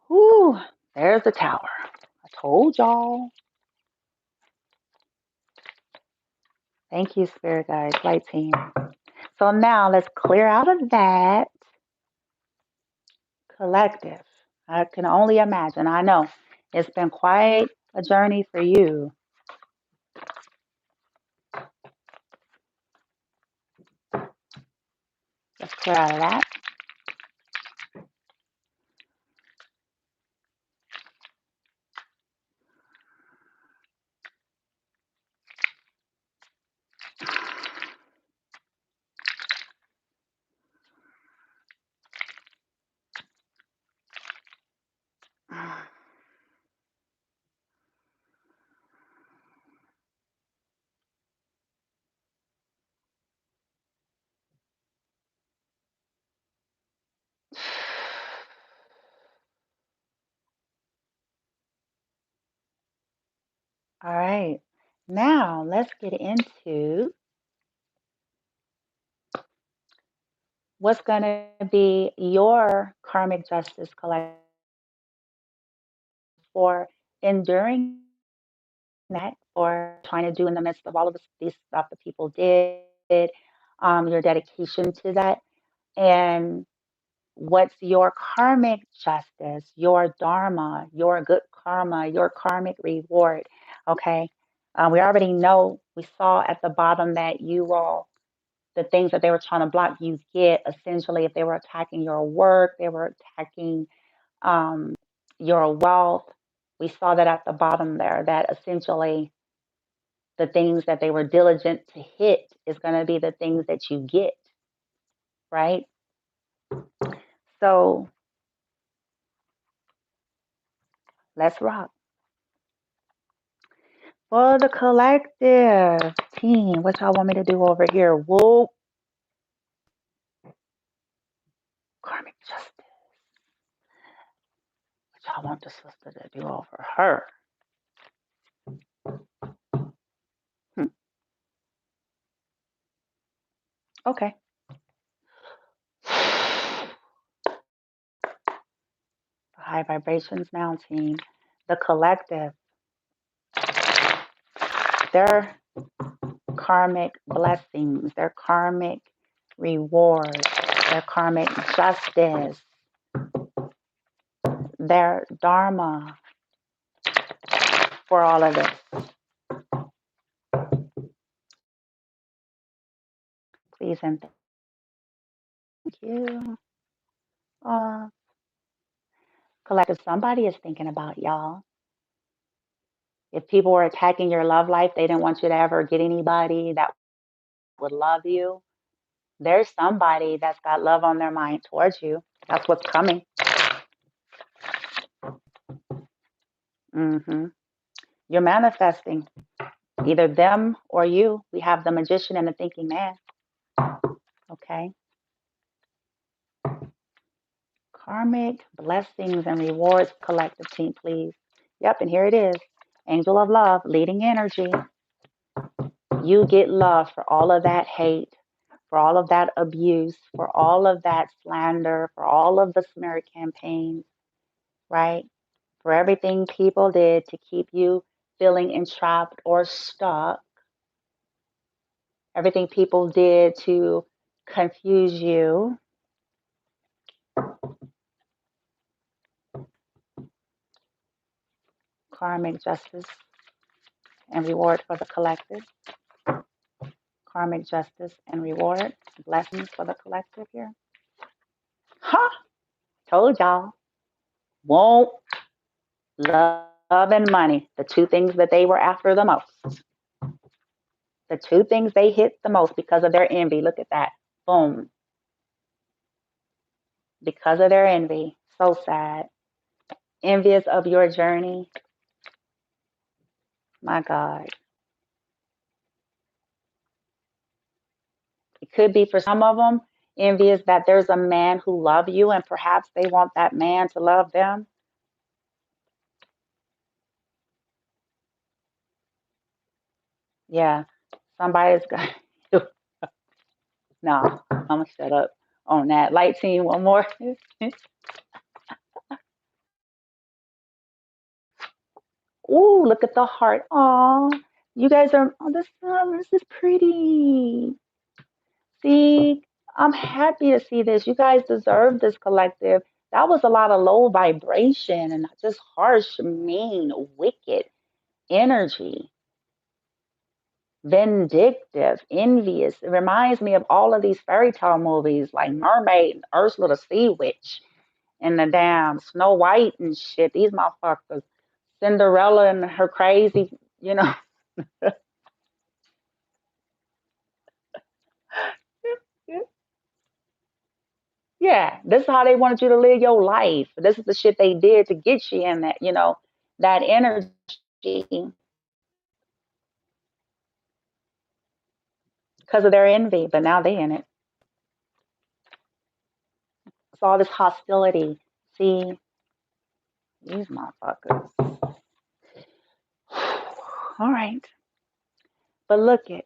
Whew. There's the tower. I told y'all. Thank you, Spirit Guides, Light Team. So now let's clear out of that collective. I can only imagine. I know it's been quite a journey for you. Let's clear out of that. All right. Now let's get into what's going to be your karmic justice collective for enduring that or trying to do in the midst of all of these stuff that people did, your dedication to that, and what's your karmic justice, your dharma, your good karma, your karmic reward. Okay. We already know, we saw at the bottom that you all, the things that they were trying to block, you get essentially if they were attacking your work, they were attacking your wealth. We saw that at the bottom there, that essentially the things that they were diligent to hit is going to be the things that you get, right? So let's rock. For the collective team, what y'all want me to do over here? Whoop. Karmic justice. What y'all want the sister to do over her? Okay. High vibrations now, team. The collective. Their karmic blessings, their karmic rewards, their karmic justice, their dharma for all of this. Please and thank you. Collective, somebody is thinking about y'all. If people were attacking your love life, they didn't want you to ever get anybody that would love you. There's somebody that's got love on their mind towards you. That's what's coming. hmm You're manifesting either them or you. We have the magician and the thinking man. Okay. Karmic blessings and rewards, collective team, please. Yep, and here it is. Angel of love, leading energy. You get love for all of that hate, for all of that abuse, for all of that slander, for all of the smear campaigns, right? For everything people did to keep you feeling entrapped or stuck, everything people did to confuse you. Karmic justice and reward for the collective. Karmic justice and reward. Blessings for the collective here. Ha! Told y'all. Won't. Love and money. The two things that they were after the most. The two things they hit the most because of their envy. Look at that. Boom. Because of their envy. So sad. Envious of your journey. My God. It could be for some of them envious that there's a man who loves you and perhaps they want that man to love them. Yeah. Somebody's got no, I'm gonna shut up on that. Light team, one more. Ooh, look at the heart. Aw, you guys are, oh, this is pretty. See, I'm happy to see this. You guys deserve this collective. That was a lot of low vibration and just harsh, mean, wicked energy, vindictive, envious. It reminds me of all of these fairy tale movies like Mermaid and Ursula the Sea Witch and the damn Snow White and shit. These motherfuckers, Cinderella and her crazy, you know. Yeah, this is how they wanted you to live your life. This is the shit they did to get you in that, that energy because of their envy. But now they in it. It's all this hostility. See, these motherfuckers. All right. But look it.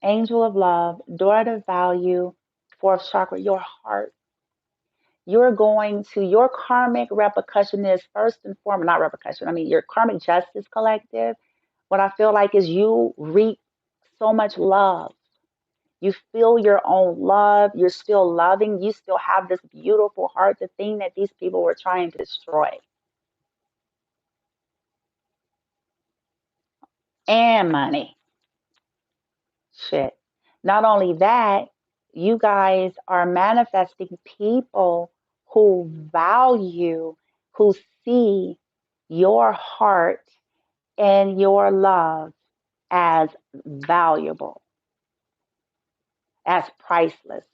Angel of love, daughter of value, fourth chakra, your heart. You're going to, your karmic repercussion is first and foremost, not repercussion, I mean, your karmic justice collective. What I feel like is you reap so much love. You feel your own love. You're still loving. You still have this beautiful heart, the thing that these people were trying to destroy. And money. Shit. Not only that, you guys are manifesting people who value, who see your heart and your love as valuable, as priceless.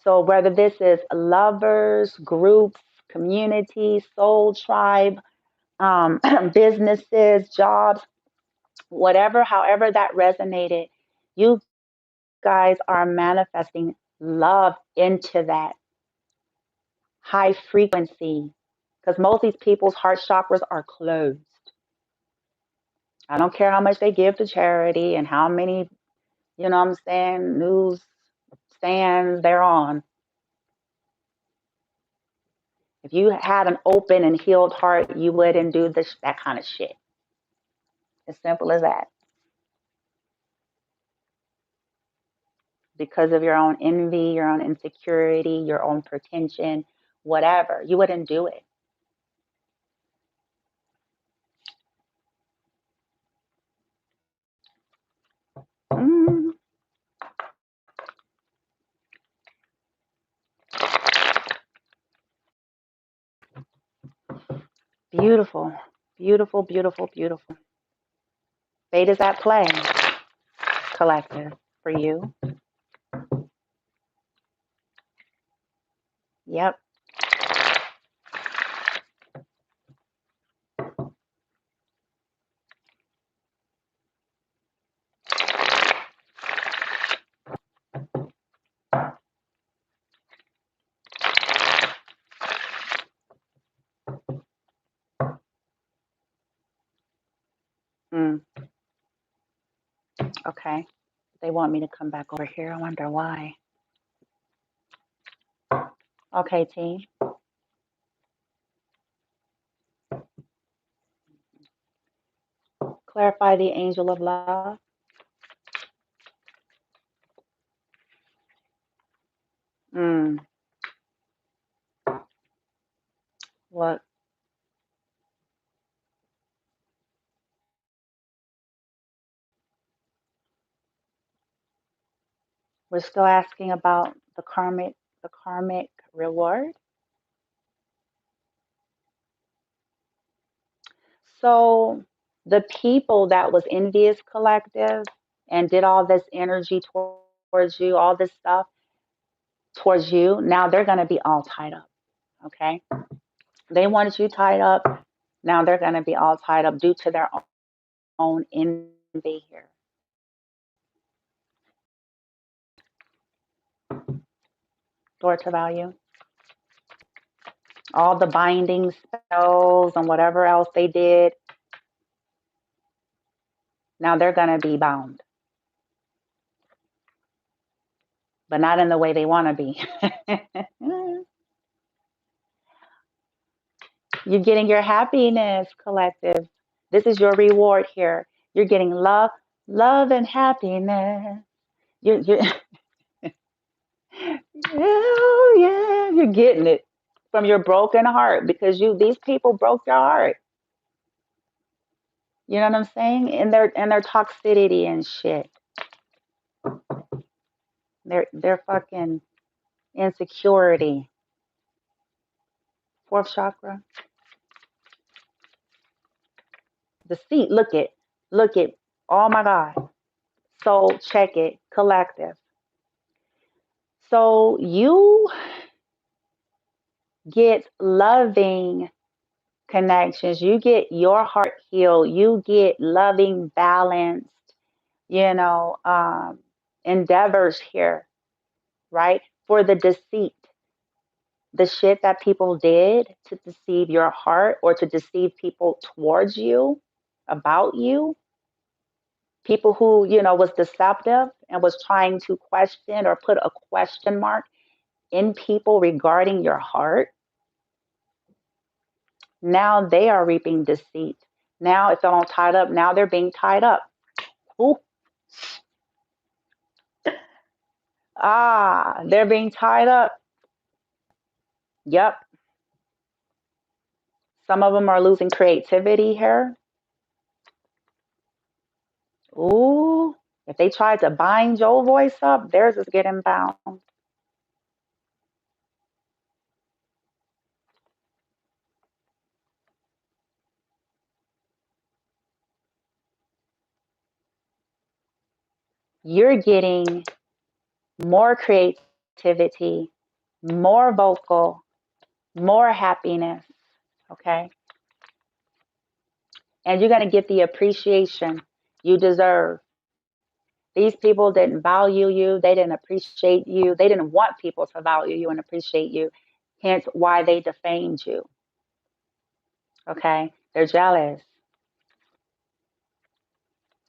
So whether this is lovers, groups, communities, soul tribe, businesses, jobs, whatever, however that resonated, you guys are manifesting love into that high frequency because most of these people's heart chakras are closed. I don't care how much they give to charity and how many, you know what I'm saying, news stands they're on. If you had an open and healed heart, you wouldn't do that kind of shit. As simple as that. Because of your own envy, your own insecurity, your own pretension, whatever, you wouldn't do it. Mm. Beautiful, beautiful, beautiful, beautiful. Fate is at play, collective, for you. Yep. Mm, okay. They want me to come back over here. I wonder why. Okay, team. Clarify the angel of love. Mm, what? We're still asking about the karmic reward. So the people that was envious, collective, and did all this energy towards you, all this stuff towards you, now they're going to be all tied up. Okay. They wanted you tied up. Now they're going to be all tied up due to their own envy here. Door to value. All the binding spells and whatever else they did, now they're going to be bound, but not in the way they want to be. You're getting your happiness, collective. This is your reward here. You're getting love and happiness. You're oh, yeah, you're getting it from your broken heart because these people broke your heart. You know what I'm saying? And their toxicity and shit. Their fucking insecurity. Fourth chakra. The seat. Look it. Oh my God. So check it. Collective. So you get loving connections. You get your heart healed. You get loving, balanced, you know, endeavors here, right? For the deceit, the shit that people did to deceive your heart or to deceive people towards you, about you, people who, was deceptive and was trying to question or put a question mark in people regarding your heart. Now they are reaping deceit. Now, if they're all tied up, now they're being tied up. Ooh. They're being tied up. Yep. Some of them are losing creativity here. Ooh. If they tried to bind your voice up, theirs is getting bound. You're getting more creativity, more vocal, more happiness. Okay. And you're going to get the appreciation you deserve. These people didn't value you. They didn't appreciate you. They didn't want people to value you and appreciate you. Hence why they defamed you. Okay. They're jealous.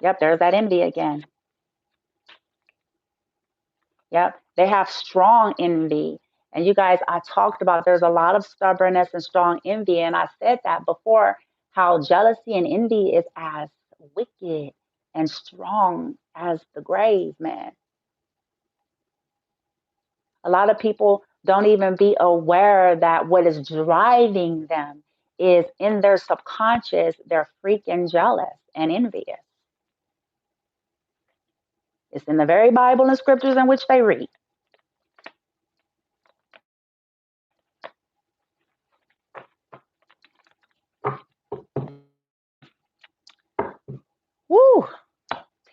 Yep. There's that envy again. Yep. They have strong envy. And you guys, I talked about there's a lot of stubbornness and strong envy. And I said that before, how jealousy and envy is as wicked and strong as the grave, man. A lot of people don't even be aware that what is driving them is in their subconscious, they're freaking jealous and envious. It's in the very Bible and scriptures in which they read.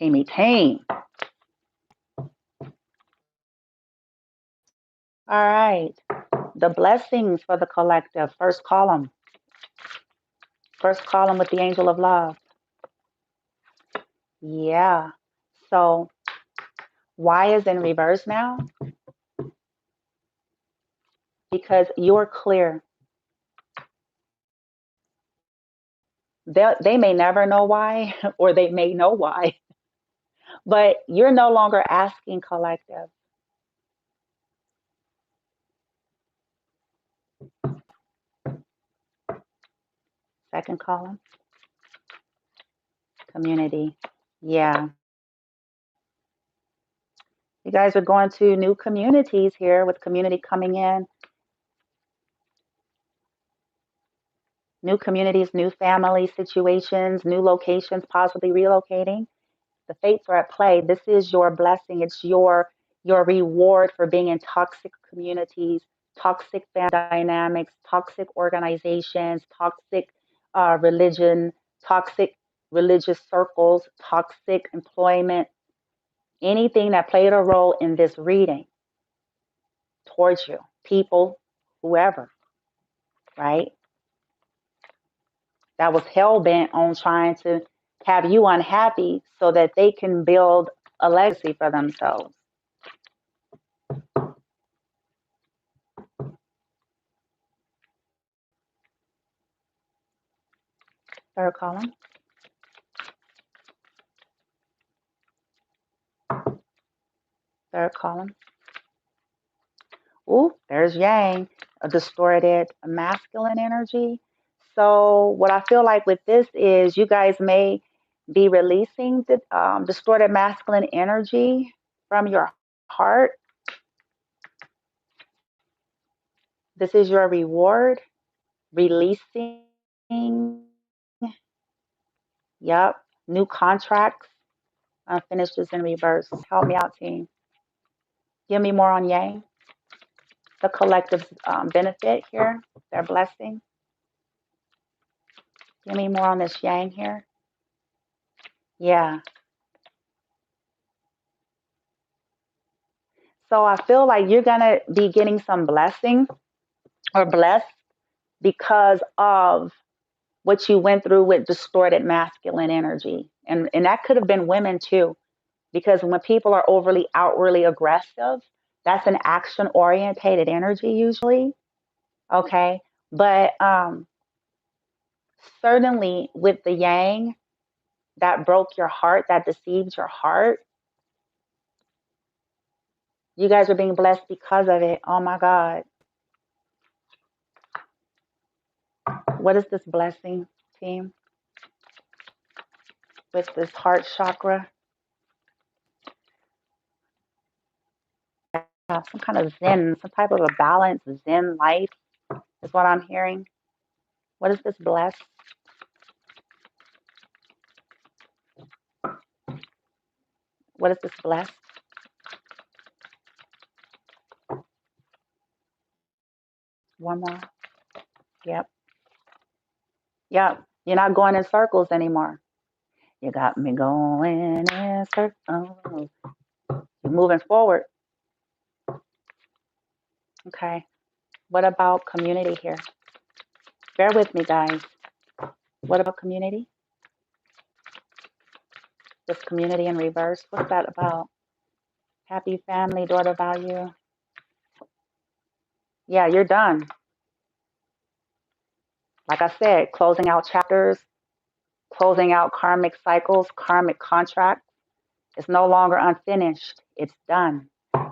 Teamy team. All right. The blessings for the collective. First column. First column with the angel of love. Yeah. So why is in reverse now? Because you're clear. They may never know why, or they may know why, but you're no longer asking collective. Second column, community. Yeah. You guys are going to new communities here with community coming in. New communities, new family situations, new locations, possibly relocating. The fates are at play. This is your blessing. It's your reward for being in toxic communities, toxic family dynamics, toxic organizations, toxic religion, toxic religious circles, toxic employment, anything that played a role in this reading towards you, people, whoever, right? That was hell bent on trying to have you unhappy so that they can build a legacy for themselves. Third column. Third column. Ooh, there's yang, a distorted masculine energy. So what I feel like with this is you guys may be releasing the distorted masculine energy from your heart. This is your reward. Releasing. Yep. New contracts. I'll finish this in reverse. Help me out, team. Give me more on yang. The collective benefit here, their blessing. Give me more on this yang here. Yeah. So I feel like you're going to be getting some blessing or blessed because of what you went through with distorted masculine energy. And that could have been women too, because when people are overly outwardly aggressive, that's an action orientated energy usually. Okay. But certainly with the yang that broke your heart, that deceived your heart, you guys are being blessed because of it. Oh my God. What is this blessing, team? With this heart chakra? Yeah, some kind of zen, some type of a balance, zen life is what I'm hearing. What is this bless? What is this bless? One more. Yep. Yep. You're not going in circles anymore. You got me going in circles. You're moving forward. Okay. What about community here? Bear with me, guys. What about community? This community in reverse. What's that about? Happy family, daughter value. Yeah, you're done. Like I said, closing out chapters, closing out karmic cycles, karmic contracts. It's no longer unfinished. It's done.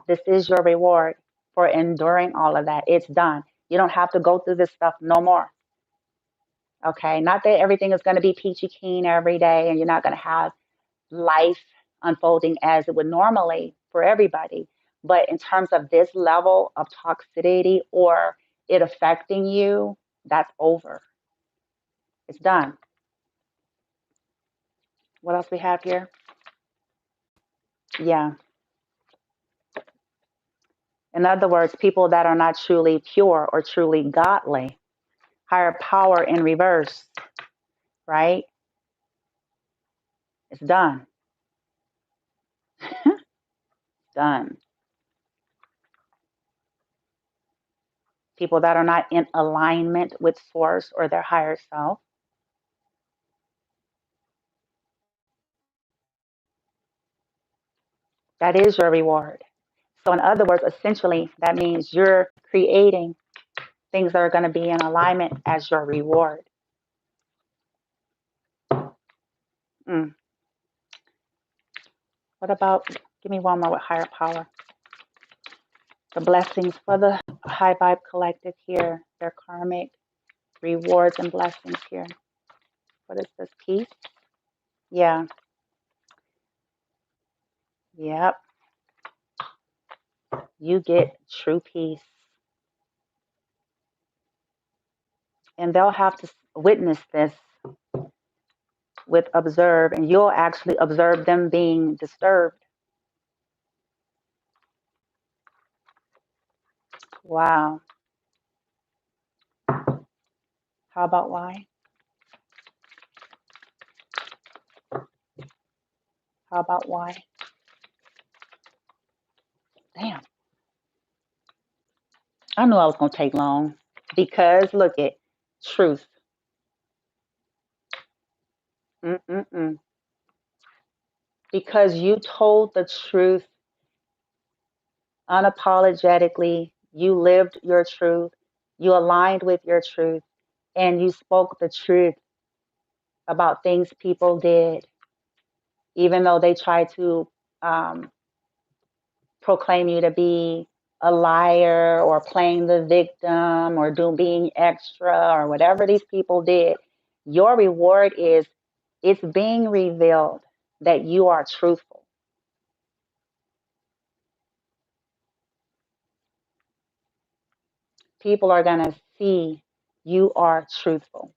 This is your reward for enduring all of that. It's done. You don't have to go through this stuff no more. Okay. Not that everything is going to be peachy keen every day and you're not going to have life unfolding as it would normally for everybody. But in terms of this level of toxicity or it affecting you, that's over. It's done. What else we have here? Yeah. In other words, people that are not truly pure or truly godly, higher power in reverse, right? It's done. done. People that are not in alignment with source or their higher self. That is your reward. So in other words, essentially, that means you're creating things that are going to be in alignment as your reward. Mm. What about, give me one more with higher power. The blessings for the high vibe collective here, their karmic rewards and blessings here. What is this? Peace? Yeah. Yep. You get true peace. And they'll have to witness this with observe, and you'll actually observe them being disturbed. Wow. How about why? How about why? Damn. I knew I was going to take long because look at truth. Mm-mm-mm. Because you told the truth unapologetically, you lived your truth, you aligned with your truth, and you spoke the truth about things people did, even though they tried to um, proclaim you to be a liar or playing the victim or being extra or whatever these people did. Your reward is it's being revealed that you are truthful. People are going to see you are truthful.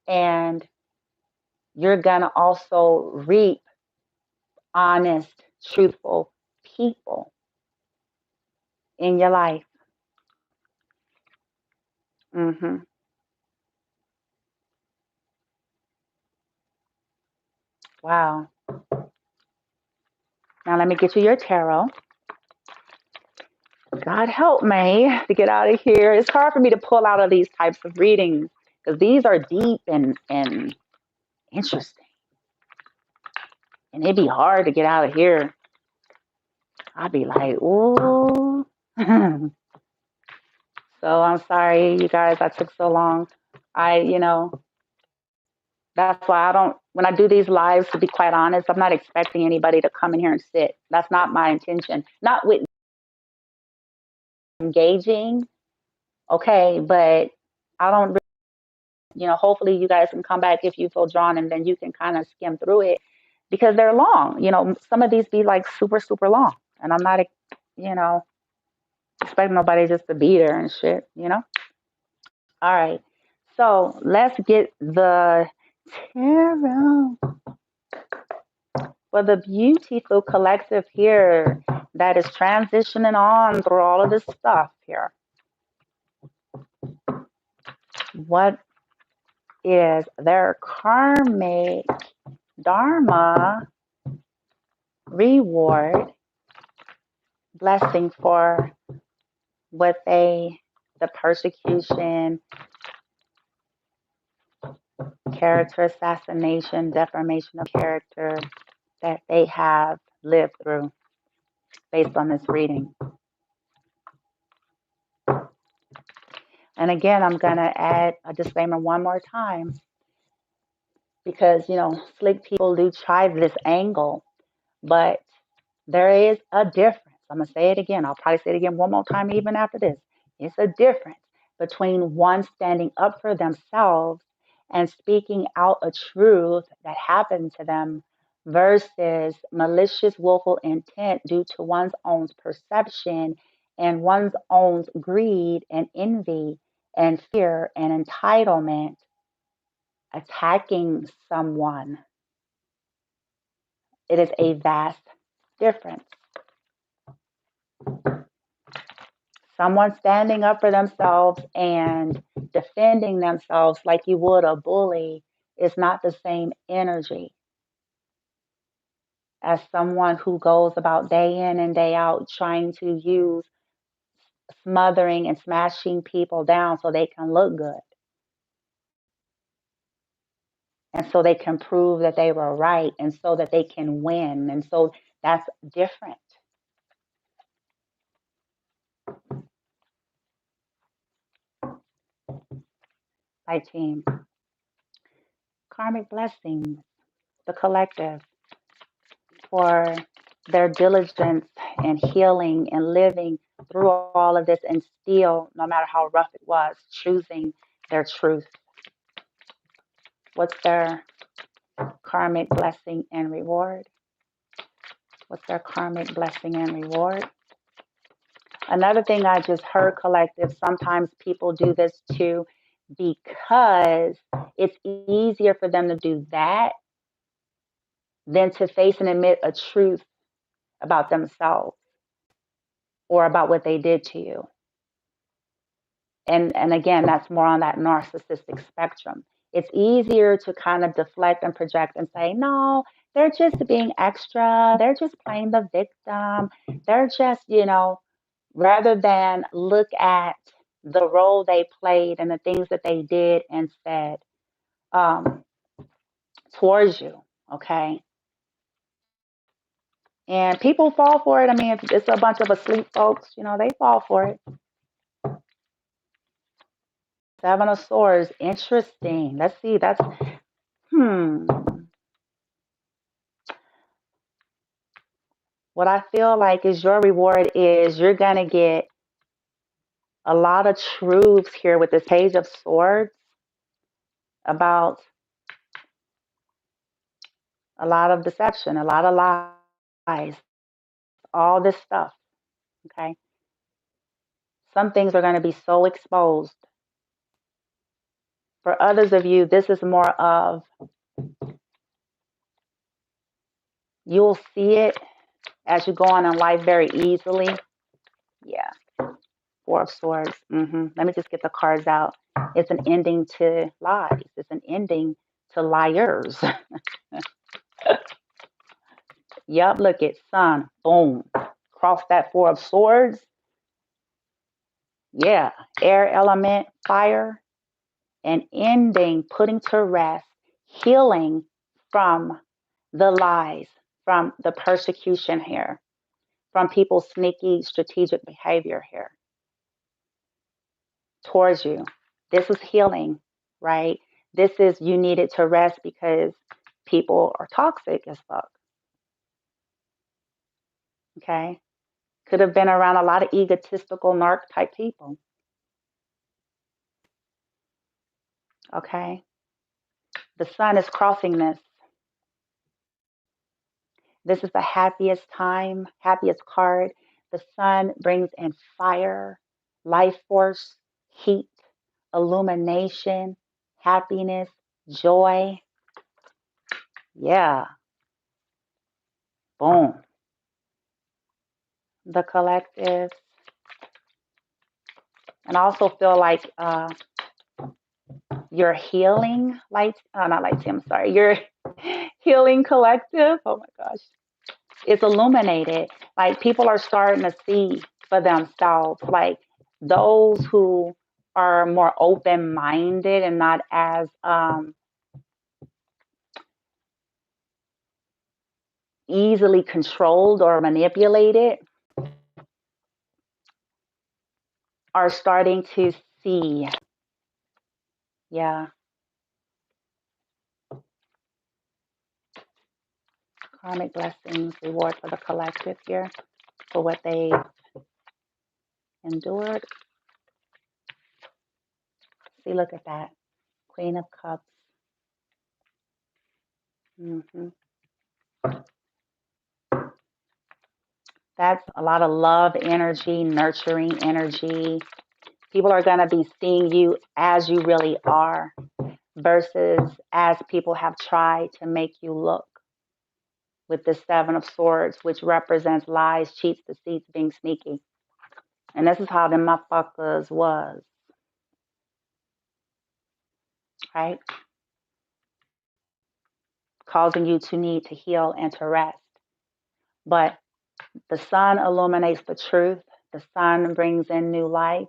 And you're going to also reap honest, truthful people in your life. Hmm. Wow. Now let me get you your tarot. God help me to get out of here. It's hard for me to pull out of these types of readings because these are deep and interesting. And it'd be hard to get out of here. I'd be like, ooh. So I'm sorry, you guys, I took so long. That's why when I do these lives, to be quite honest, I'm not expecting anybody to come in here and sit. That's not my intention. Not with engaging, okay, but I don't, hopefully you guys can come back if you feel drawn and then you can kind of skim through it because they're long. Some of these be like super, super long. And I'm not, you know, expecting nobody just to be there and shit. All right. So let's get the tarot for the beautiful collective here that is transitioning on through all of this stuff here. What is their karmic dharma reward blessing for what the persecution, character assassination, defamation of character that they have lived through based on this reading? And again, I'm going to add a disclaimer one more time because, slick people do try this angle, but there is a difference. I'm going to say it again. I'll probably say it again one more time, even after this. It's a difference between one standing up for themselves and speaking out a truth that happened to them versus malicious, willful intent due to one's own perception and one's own greed and envy and fear and entitlement attacking someone. It is a vast difference. Someone standing up for themselves and defending themselves like you would a bully is not the same energy as someone who goes about day in and day out trying to use smothering and smashing people down so they can look good and so they can prove that they were right and so that they can win. And so that's different. By team. Karmic blessings, the collective, for their diligence and healing and living through all of this and still, no matter how rough it was, choosing their truth. What's their karmic blessing and reward? What's their karmic blessing and reward? Another thing I just heard, collective, sometimes people do this too because it's easier for them to do that than to face and admit a truth about themselves or about what they did to you. And again, that's more on that narcissistic spectrum. It's easier to kind of deflect and project and say, no, they're just being extra. They're just playing the victim. They're just, rather than look at the role they played and the things that they did and said um, towards you. Okay. And people fall for it. I mean, if it's a bunch of asleep folks, they fall for it. Seven of Swords, interesting. Let's see. That's What I feel like is your reward is you're gonna get a lot of truths here with this Page of Swords about a lot of deception, a lot of lies, all this stuff. Okay. Some things are going to be so exposed. For others of you, this is more of you'll see it as you go on in life very easily. Yeah. Four of Swords. Let me just get the cards out. It's an ending to lies. It's an ending to liars. Yep, look at Sun. Boom. Cross that Four of Swords. Yeah. Air element, fire, and ending, putting to rest, healing from the lies, from the persecution here, from people's sneaky strategic behavior here towards you. This is healing, right? This is you needed to rest because people are toxic as fuck. Okay? Could have been around a lot of egotistical narc type people. Okay? The sun is crossing this. This is the happiest time, happiest card. The sun brings in fire, life force, heat, illumination, happiness, joy. Yeah. Boom. The collective. And I also feel like your healing light, not light, I'm sorry, your healing collective. Oh my gosh. It's illuminated. Like people are starting to see for themselves. Like those who are more open minded and not as easily controlled or manipulated are starting to see. Yeah. Karmic blessings, reward for the collective here for what they endured. See, look at that. Queen of Cups. hmm That's a lot of love energy, nurturing energy. People are going to be seeing you as you really are versus as people have tried to make you look with the Seven of Swords, which represents lies, cheats, deceits, being sneaky. And this is how them motherfuckers was, right? Causing you to need to heal and to rest. But the sun illuminates the truth. The sun brings in new life.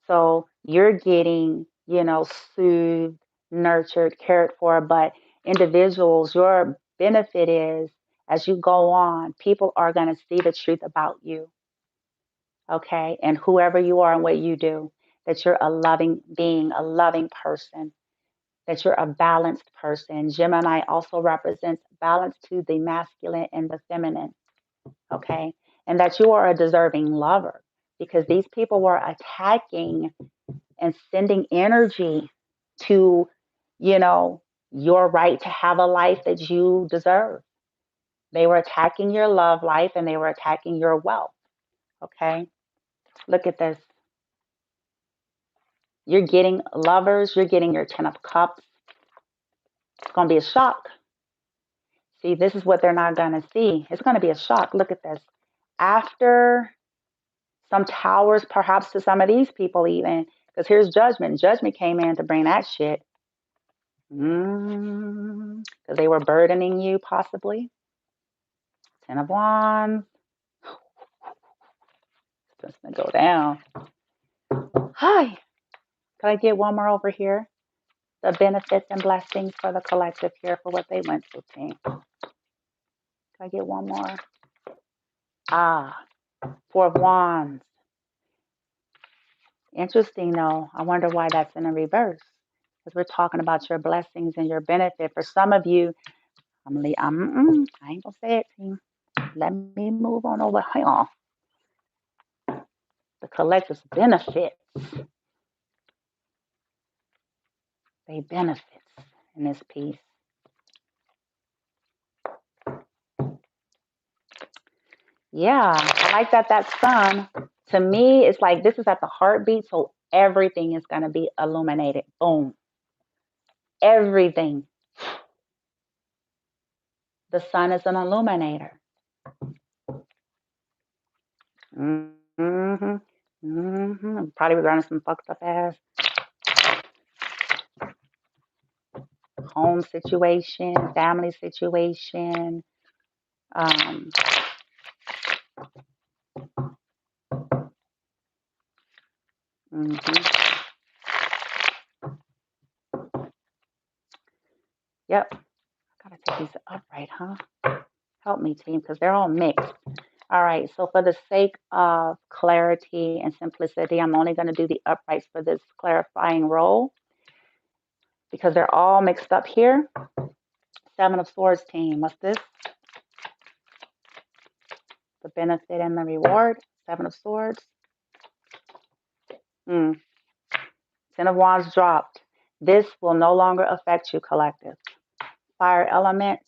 So you're getting, soothed, nurtured, cared for. But individuals, your benefit is as you go on, people are going to see the truth about you. Okay. And whoever you are and what you do, that you're a loving being, a loving person, that you're a balanced person. Gemini also represents balance to the masculine and the feminine. Okay. And that you are a deserving lover because these people were attacking and sending energy to, your right to have a life that you deserve. They were attacking your love life and they were attacking your wealth. Okay. Look at this. You're getting lovers, you're getting your 10 of cups. It's going to be a shock. See, this is what they're not going to see. It's going to be a shock. Look at this. After some towers, perhaps to some of these people, even, because here's judgment. Judgment came in to bring that shit. Because they were burdening you, possibly. 10 of Wands. It's just going to go down. Hi. Could I get one more over here? The benefits and blessings for the collective here for what they went through, team. Could I get one more? Four of Wands. Interesting, though. I wonder why that's in a reverse. Because we're talking about your blessings and your benefit. For some of you, I ain't going to say it, team. Let me move on over here. The collective's benefits. They benefits in this piece. Yeah, I like that sun, to me, it's like this is at the heartbeat, so everything is going to be illuminated. Boom. Everything. The sun is an illuminator. Probably running some fucked up ass home situation, family situation. Yep. Gotta take these upright, huh? Help me, team, because they're all mixed. All right, so for the sake of clarity and simplicity, I'm only going to do the uprights for this clarifying role because they're all mixed up here. Seven of Swords, team. What's this? The benefit and the reward. Seven of Swords. 10 of Wands dropped. This will no longer affect you, collective. Fire element.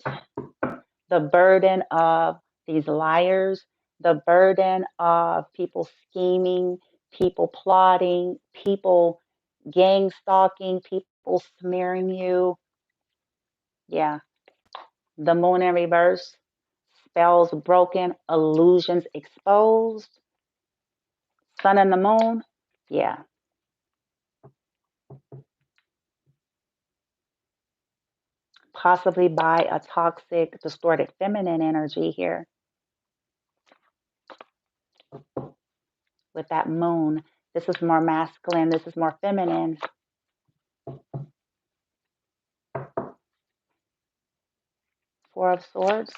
The burden of these liars, the burden of people scheming, people plotting, people gang stalking, people smearing you. Yeah. The moon in reverse, spells broken, illusions exposed. Sun and the moon. Yeah. Possibly by a toxic, distorted feminine energy here with that moon. This is more masculine. This is more feminine. Four of Swords.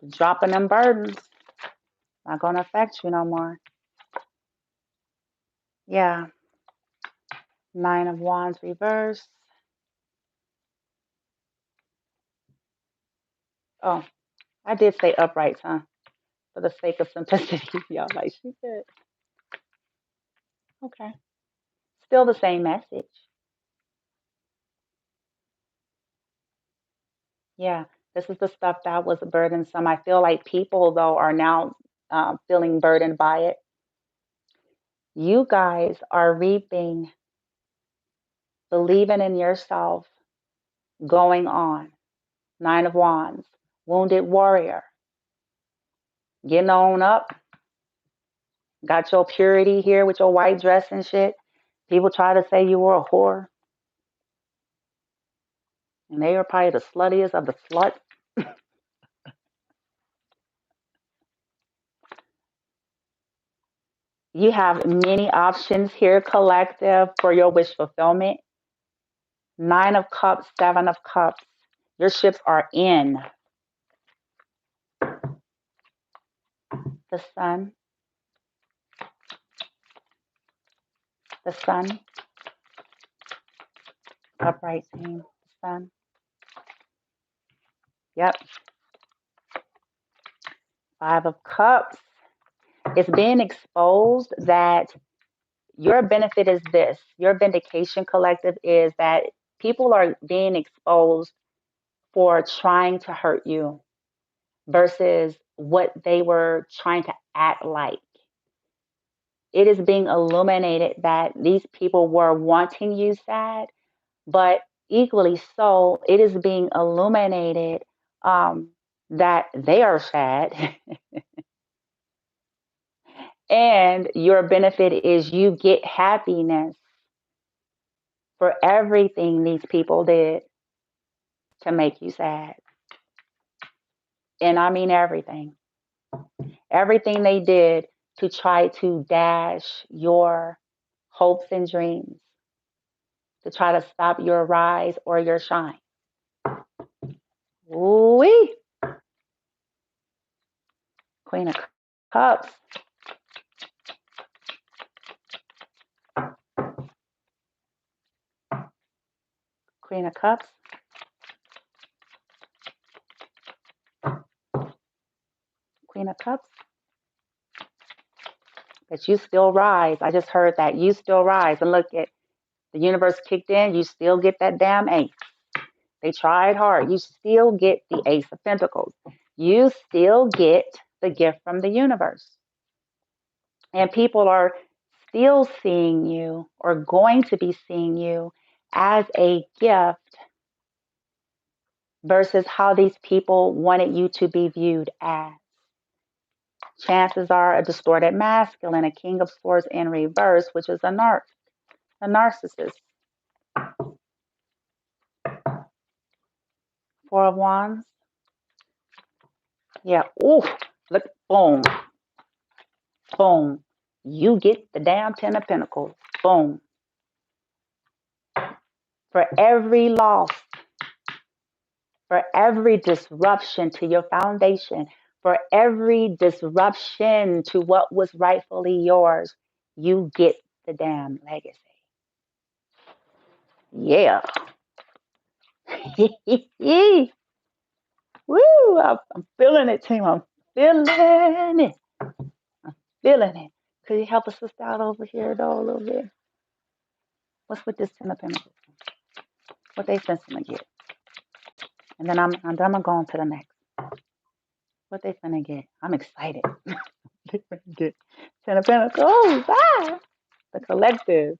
Dropping them burdens. Not going to affect you no more. Yeah. Nine of Wands reverse. Oh, I did say uprights, huh? For the sake of simplicity. Y'all like she said. Okay. Still the same message. Yeah. This is the stuff that was burdensome. I feel like people, though, are now feeling burdened by it. You guys are reaping, believing in yourself, going on. Nine of Wands. Wounded warrior. Getting on up. Got your purity here with your white dress and shit. People try to say you were a whore. And they are probably the sluttiest of the sluts. You have many options here, collective, for your wish fulfillment. 9 of Cups, 7 of Cups. Your ships are in the Sun, the Sun, upright team, the Sun. Yep. 5 of Cups. It's being exposed that your benefit is this. Your vindication, collective, is that people are being exposed for trying to hurt you versus what they were trying to act like. It is being illuminated that these people were wanting you sad, but equally so, it is being illuminated that they are sad. And your benefit is you get happiness for everything these people did to make you sad. And I mean everything. Everything they did to try to dash your hopes and dreams, to try to stop your rise or your shine. Ooh-wee. Queen of Cups. Queen of Cups. Queen of Cups. That you still rise. I just heard that. You still rise. And look, at the universe kicked in. You still get that damn ace. They tried hard. You still get the Ace of Pentacles. You still get the gift from the universe. And people are still seeing you or going to be seeing you as a gift versus how these people wanted you to be viewed as. Chances are a distorted masculine, a King of Swords in reverse, which is a narcissist. 4 of Wands. Yeah. Ooh, look, boom, boom. You get the damn 10 of Pentacles. Boom. For every loss, for every disruption to your foundation, for every disruption to what was rightfully yours, you get the damn legacy. Yeah. Woo! I'm feeling it, team. I'm feeling it. Feeling it. Could you help a sister out over here, though, a little bit? What's with this 10 of Pentacles? What they sensing to get? And then I'm gonna go on to the next. What they finna get? I'm excited. They finna get 10 of Pentacles. The collective.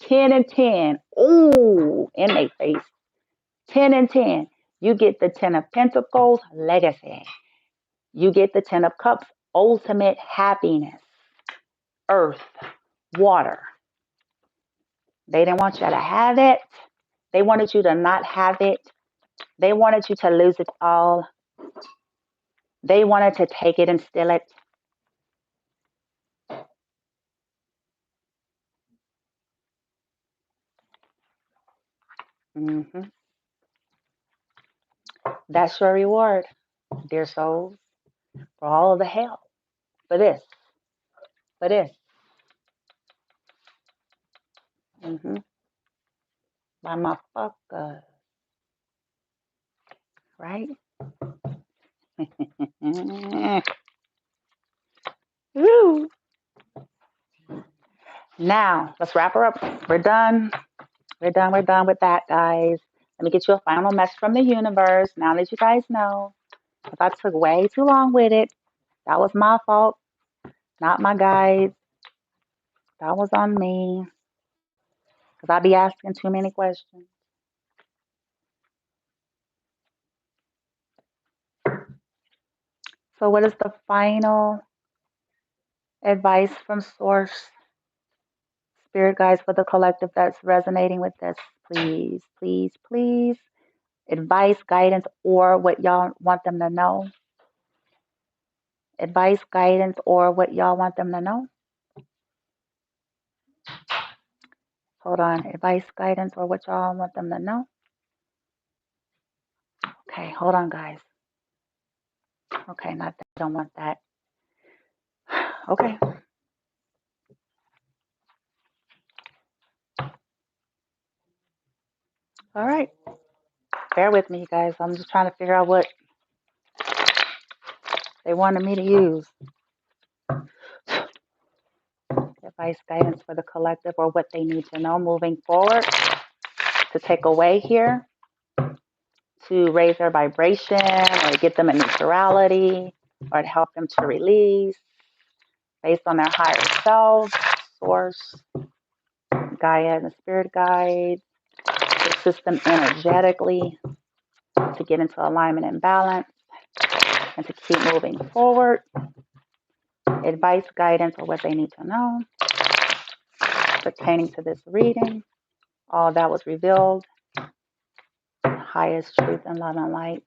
10 and 10. Ooh, in their face. 10 and 10. You get the 10 of Pentacles, legacy. You get the 10 of Cups, ultimate happiness. Earth, water. They didn't want you to have it. They wanted you to not have it. They wanted you to lose it all. They wanted to take it and steal it. Mm-hmm. That's your reward, dear souls, for all of the hell. For this. For this. Mm-hmm. By my fucker. Right? Woo. Now, let's wrap her up. We're done. We're done with that, guys. Let me get you a final message from the universe. Now that you guys know, if I took way too long with it, that was my fault, not my guys. That was on me. Because I be asking too many questions. So what is the final advice from Source? Spirit guides for the collective that's resonating with this. Please, please, please. Advice, guidance, or what y'all want them to know. Advice, guidance, or what y'all want them to know? Hold on. Advice, guidance, or what y'all want them to know? Okay, hold on, guys. Okay, not that. I don't want that. Okay. All right. Bear with me, you guys. I'm just trying to figure out what they wanted me to use. Advice, guidance for the collective, or what they need to know moving forward to take away here, to raise their vibration, or get them in neutrality, or to help them to release based on their higher self, source, Gaia and the spirit guide, the system energetically to get into alignment and balance and to keep moving forward. Advice, guidance, or what they need to know pertaining to this reading. All that was revealed, highest truth and love and light.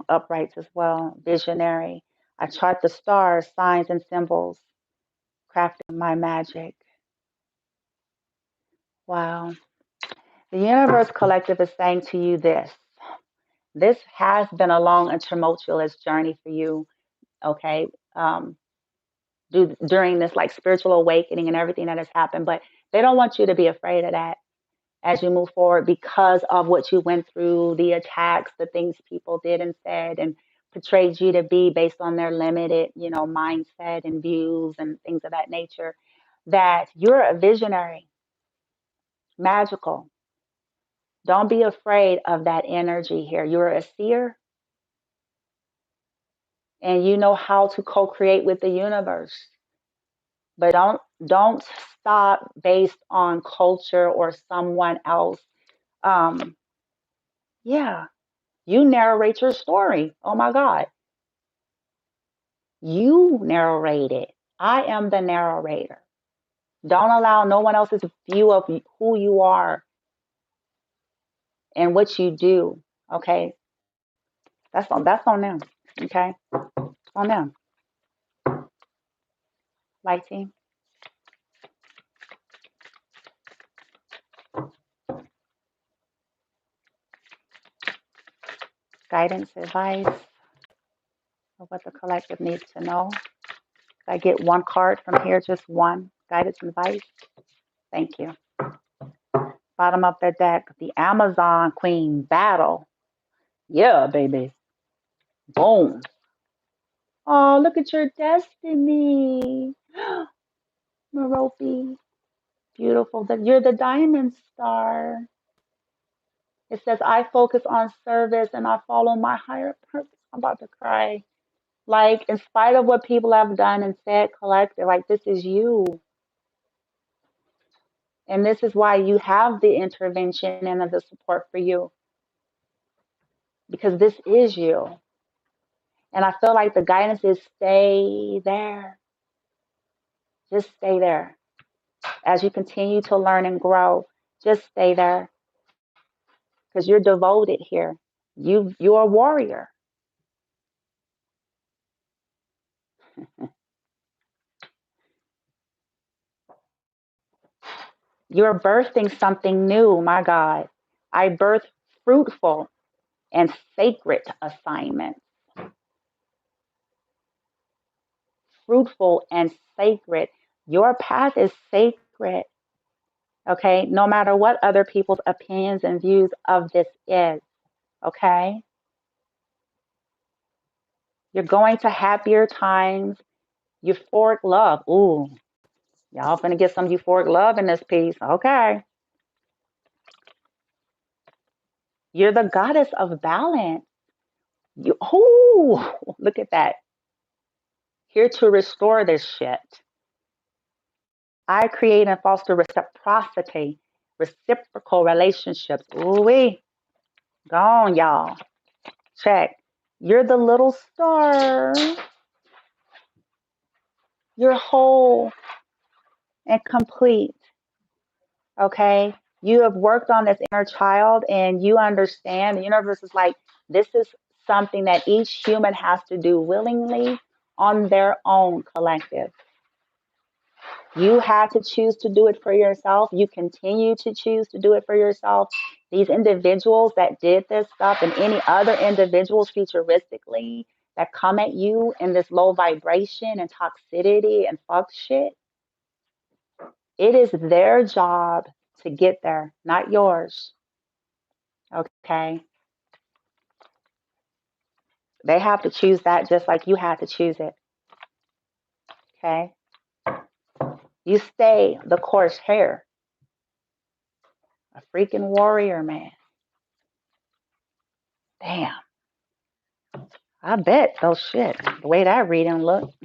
Uprights as well, visionary. I chart the stars, signs, and symbols, crafting my magic. Wow. The universe collective is saying to you this. This has been a long and tumultuous journey for you, okay? During this like spiritual awakening and everything that has happened, but they don't want you to be afraid of that as you move forward because of what you went through, the attacks, the things people did and said and portrayed you to be based on their limited, mindset and views and things of that nature, that you're a visionary, magical. Don't be afraid of that energy here. You're a seer and you know how to co-create with the universe. But don't stop based on culture or someone else. Yeah, you narrate your story. Oh my God. You narrate it. I am the narrator. Don't allow no one else's view of who you are and what you do. Okay. That's on them. Okay. It's on them. Light team. Guidance, advice of what the collective needs to know. I get one card from here, just one. Guidance and advice. Thank you. Bottom of the deck, the Amazon Queen battle. Yeah, baby. Boom. Oh, look at your destiny. Merope. Beautiful. You're the diamond star. It says, I focus on service and I follow my higher purpose. I'm about to cry. Like, in spite of what people have done and said, collective, like, this is you. And this is why you have the intervention and the support for you. Because this is you. And I feel like the guidance is stay there. Just stay there. As you continue to learn and grow, just stay there. Because you're devoted here. You're a warrior. You're birthing something new, my God. I birth fruitful and sacred assignments. Fruitful and sacred. Your path is sacred. Okay, no matter what other people's opinions and views of this is. Okay, you're going to happier times. Euphoric love. Ooh, y'all gonna get some euphoric love in this piece. Okay, you're the goddess of balance. Look at that. Here to restore this shit. I create and foster reciprocity, reciprocal relationships. Ooh-wee. Go on, y'all. Check. You're the little star. You're whole and complete. Okay? You have worked on this inner child and you understand the universe is like, this is something that each human has to do willingly on their own, collective. You had to choose to do it for yourself. You continue to choose to do it for yourself. These individuals that did this stuff and any other individuals futuristically that come at you in this low vibration and toxicity and fuck shit, it is their job to get there, not yours. Okay? They have to choose that just like you had to choose it. Okay? You stay the course here. A freaking warrior, man. Damn. I bet. Oh shit. The way that reading looked,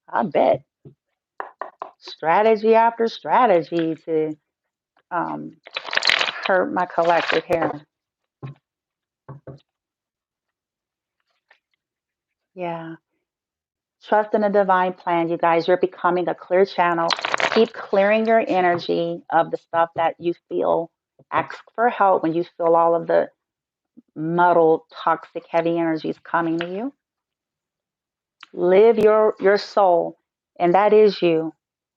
I bet. Strategy after strategy to um, hurt my collective here. Yeah. Trust in the divine plan, you guys. You're becoming a clear channel. Keep clearing your energy of the stuff that you feel. Ask for help when you feel all of the muddled, toxic, heavy energies coming to you. Live your soul, and that is you.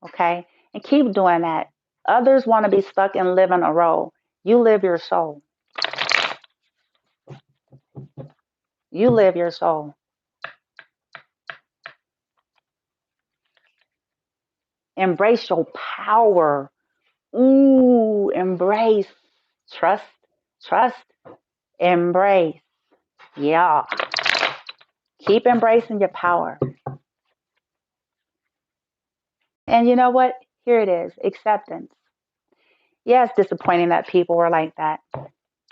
Okay? And keep doing that. Others want to be stuck and live in a role. You live your soul. You live your soul. Embrace your power. Ooh, embrace. Trust, trust, embrace. Yeah. Keep embracing your power. And you know what? Here it is, acceptance. Yeah, it's disappointing that people were like that,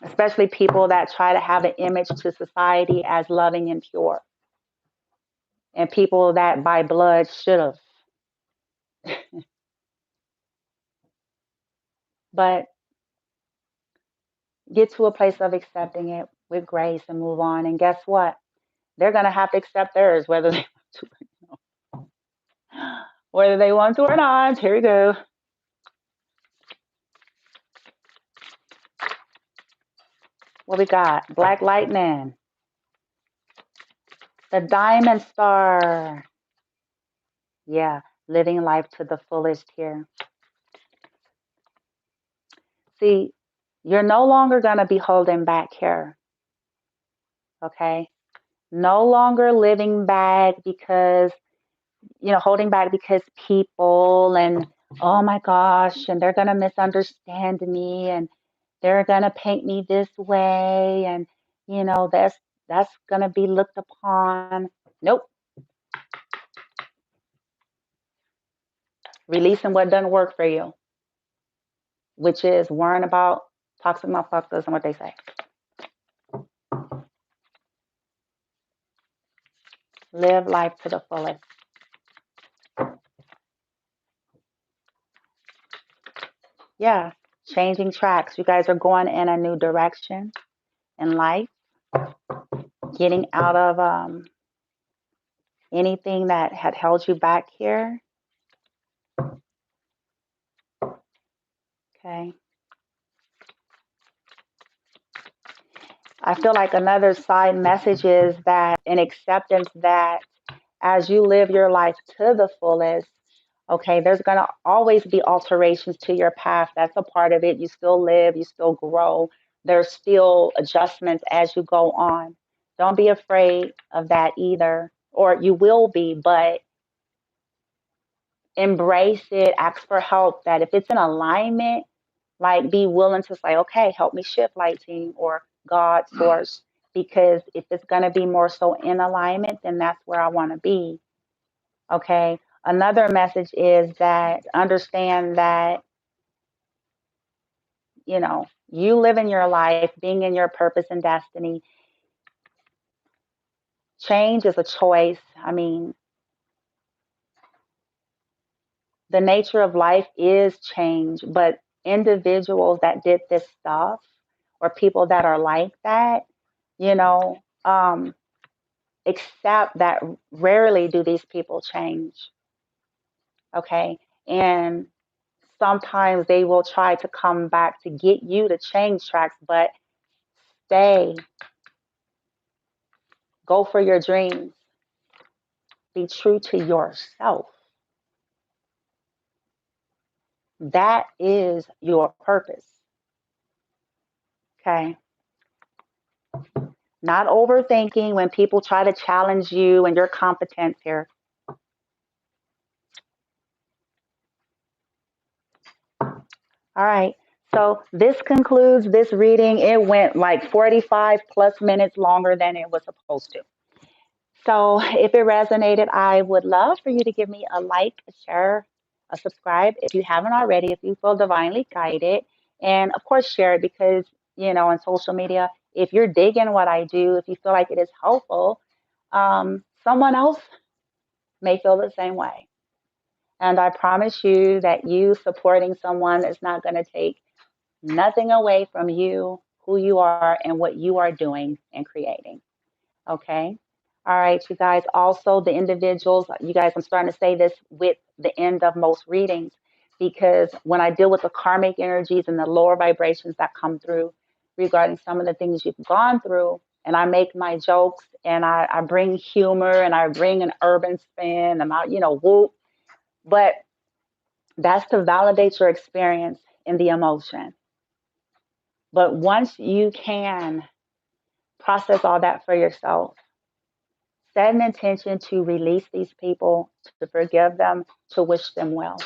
especially people that try to have an image to society as loving and pure, and people that by blood should have. But get to a place of accepting it with grace and move on. And guess what? They're going to have to accept theirs, whether they want to, whether they want to or not. Here we go. What we got? Black lightning. The diamond star. Yeah, living life to the fullest here. See, you're no longer going to be holding back here. Okay? No longer living back because, holding back because people and, oh my gosh, and they're going to misunderstand me and they're going to paint me this way and, that's going to be looked upon. Nope. Releasing what doesn't work for you, which is worrying about toxic motherfuckers and what they say. Live life to the fullest. Yeah, changing tracks. You guys are going in a new direction in life, getting out of anything that had held you back here. Okay. I feel like another side message is that an acceptance that as you live your life to the fullest, okay, there's going to always be alterations to your path. That's a part of it. You still live, you still grow. There's still adjustments as you go on. Don't be afraid of that either, or you will be, but embrace it, ask for help. That if it's in alignment, like be willing to say, okay, help me shift, light team or God source, because if it's going to be more so in alignment, then that's where I want to be. Okay. Another message is that understand that, you live in your life, being in your purpose and destiny. Change is a choice. I mean, the nature of life is change, but individuals that did this stuff or people that are like that, you know, um, accept that rarely do these people change. Okay. And sometimes they will try to come back to get you to change tracks, but stay Go for your dreams. Be true to yourself. That is your purpose. Okay? Not overthinking when people try to challenge you and your competence here. All right. So this concludes this reading. It went like 45 plus minutes longer than it was supposed to. So if it resonated, I would love for you to give me a like, a share, a subscribe if you haven't already, if you feel divinely guided. And of course, share it because, on social media, if you're digging what I do, if you feel like it is helpful, someone else may feel the same way. And I promise you that you supporting someone is not going to take nothing away from you, who you are, and what you are doing and creating. Okay. All right, you guys. Also, the individuals, you guys, I'm starting to say this with the end of most readings because when I deal with the karmic energies and the lower vibrations that come through regarding some of the things you've gone through, and I make my jokes and I bring humor and I bring an urban spin, I'm out, whoop. But that's to validate your experience in the emotion. But once you can process all that for yourself, set an intention to release these people, to forgive them, to wish them well,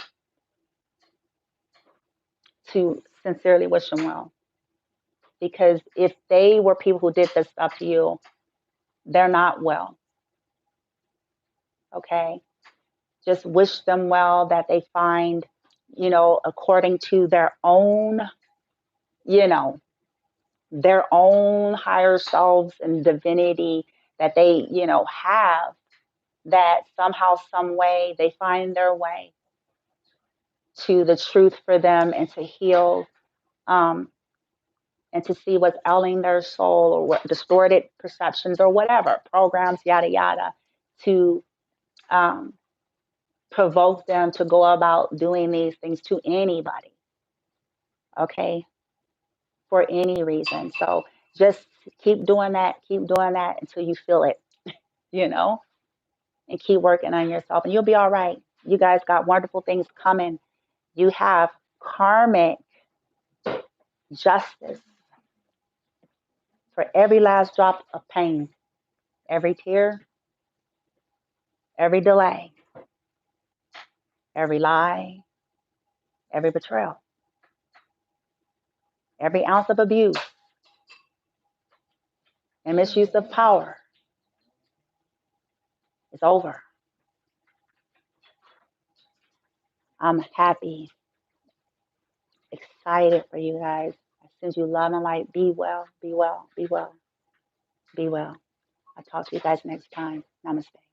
to sincerely wish them well. Because if they were people who did this stuff to you, they're not well. Okay? Just wish them well, that they find, according to their own, their own higher selves and divinity that they, have, that somehow, some way they find their way to the truth for them and to heal, um, and to see what's ailing their soul or what distorted perceptions or whatever programs, yada yada, to um, provoke them to go about doing these things to anybody. Okay, for any reason. So just keep doing that until you feel it, you know, and keep working on yourself, and you'll be all right. You guys got wonderful things coming. You have karmic justice for every last drop of pain, every tear, every delay, every lie, every betrayal, every ounce of abuse and misuse of power is over. I'm happy, excited for you guys. I send you love and light. Be well, be well, be well, be well. I'll talk to you guys next time. Namaste.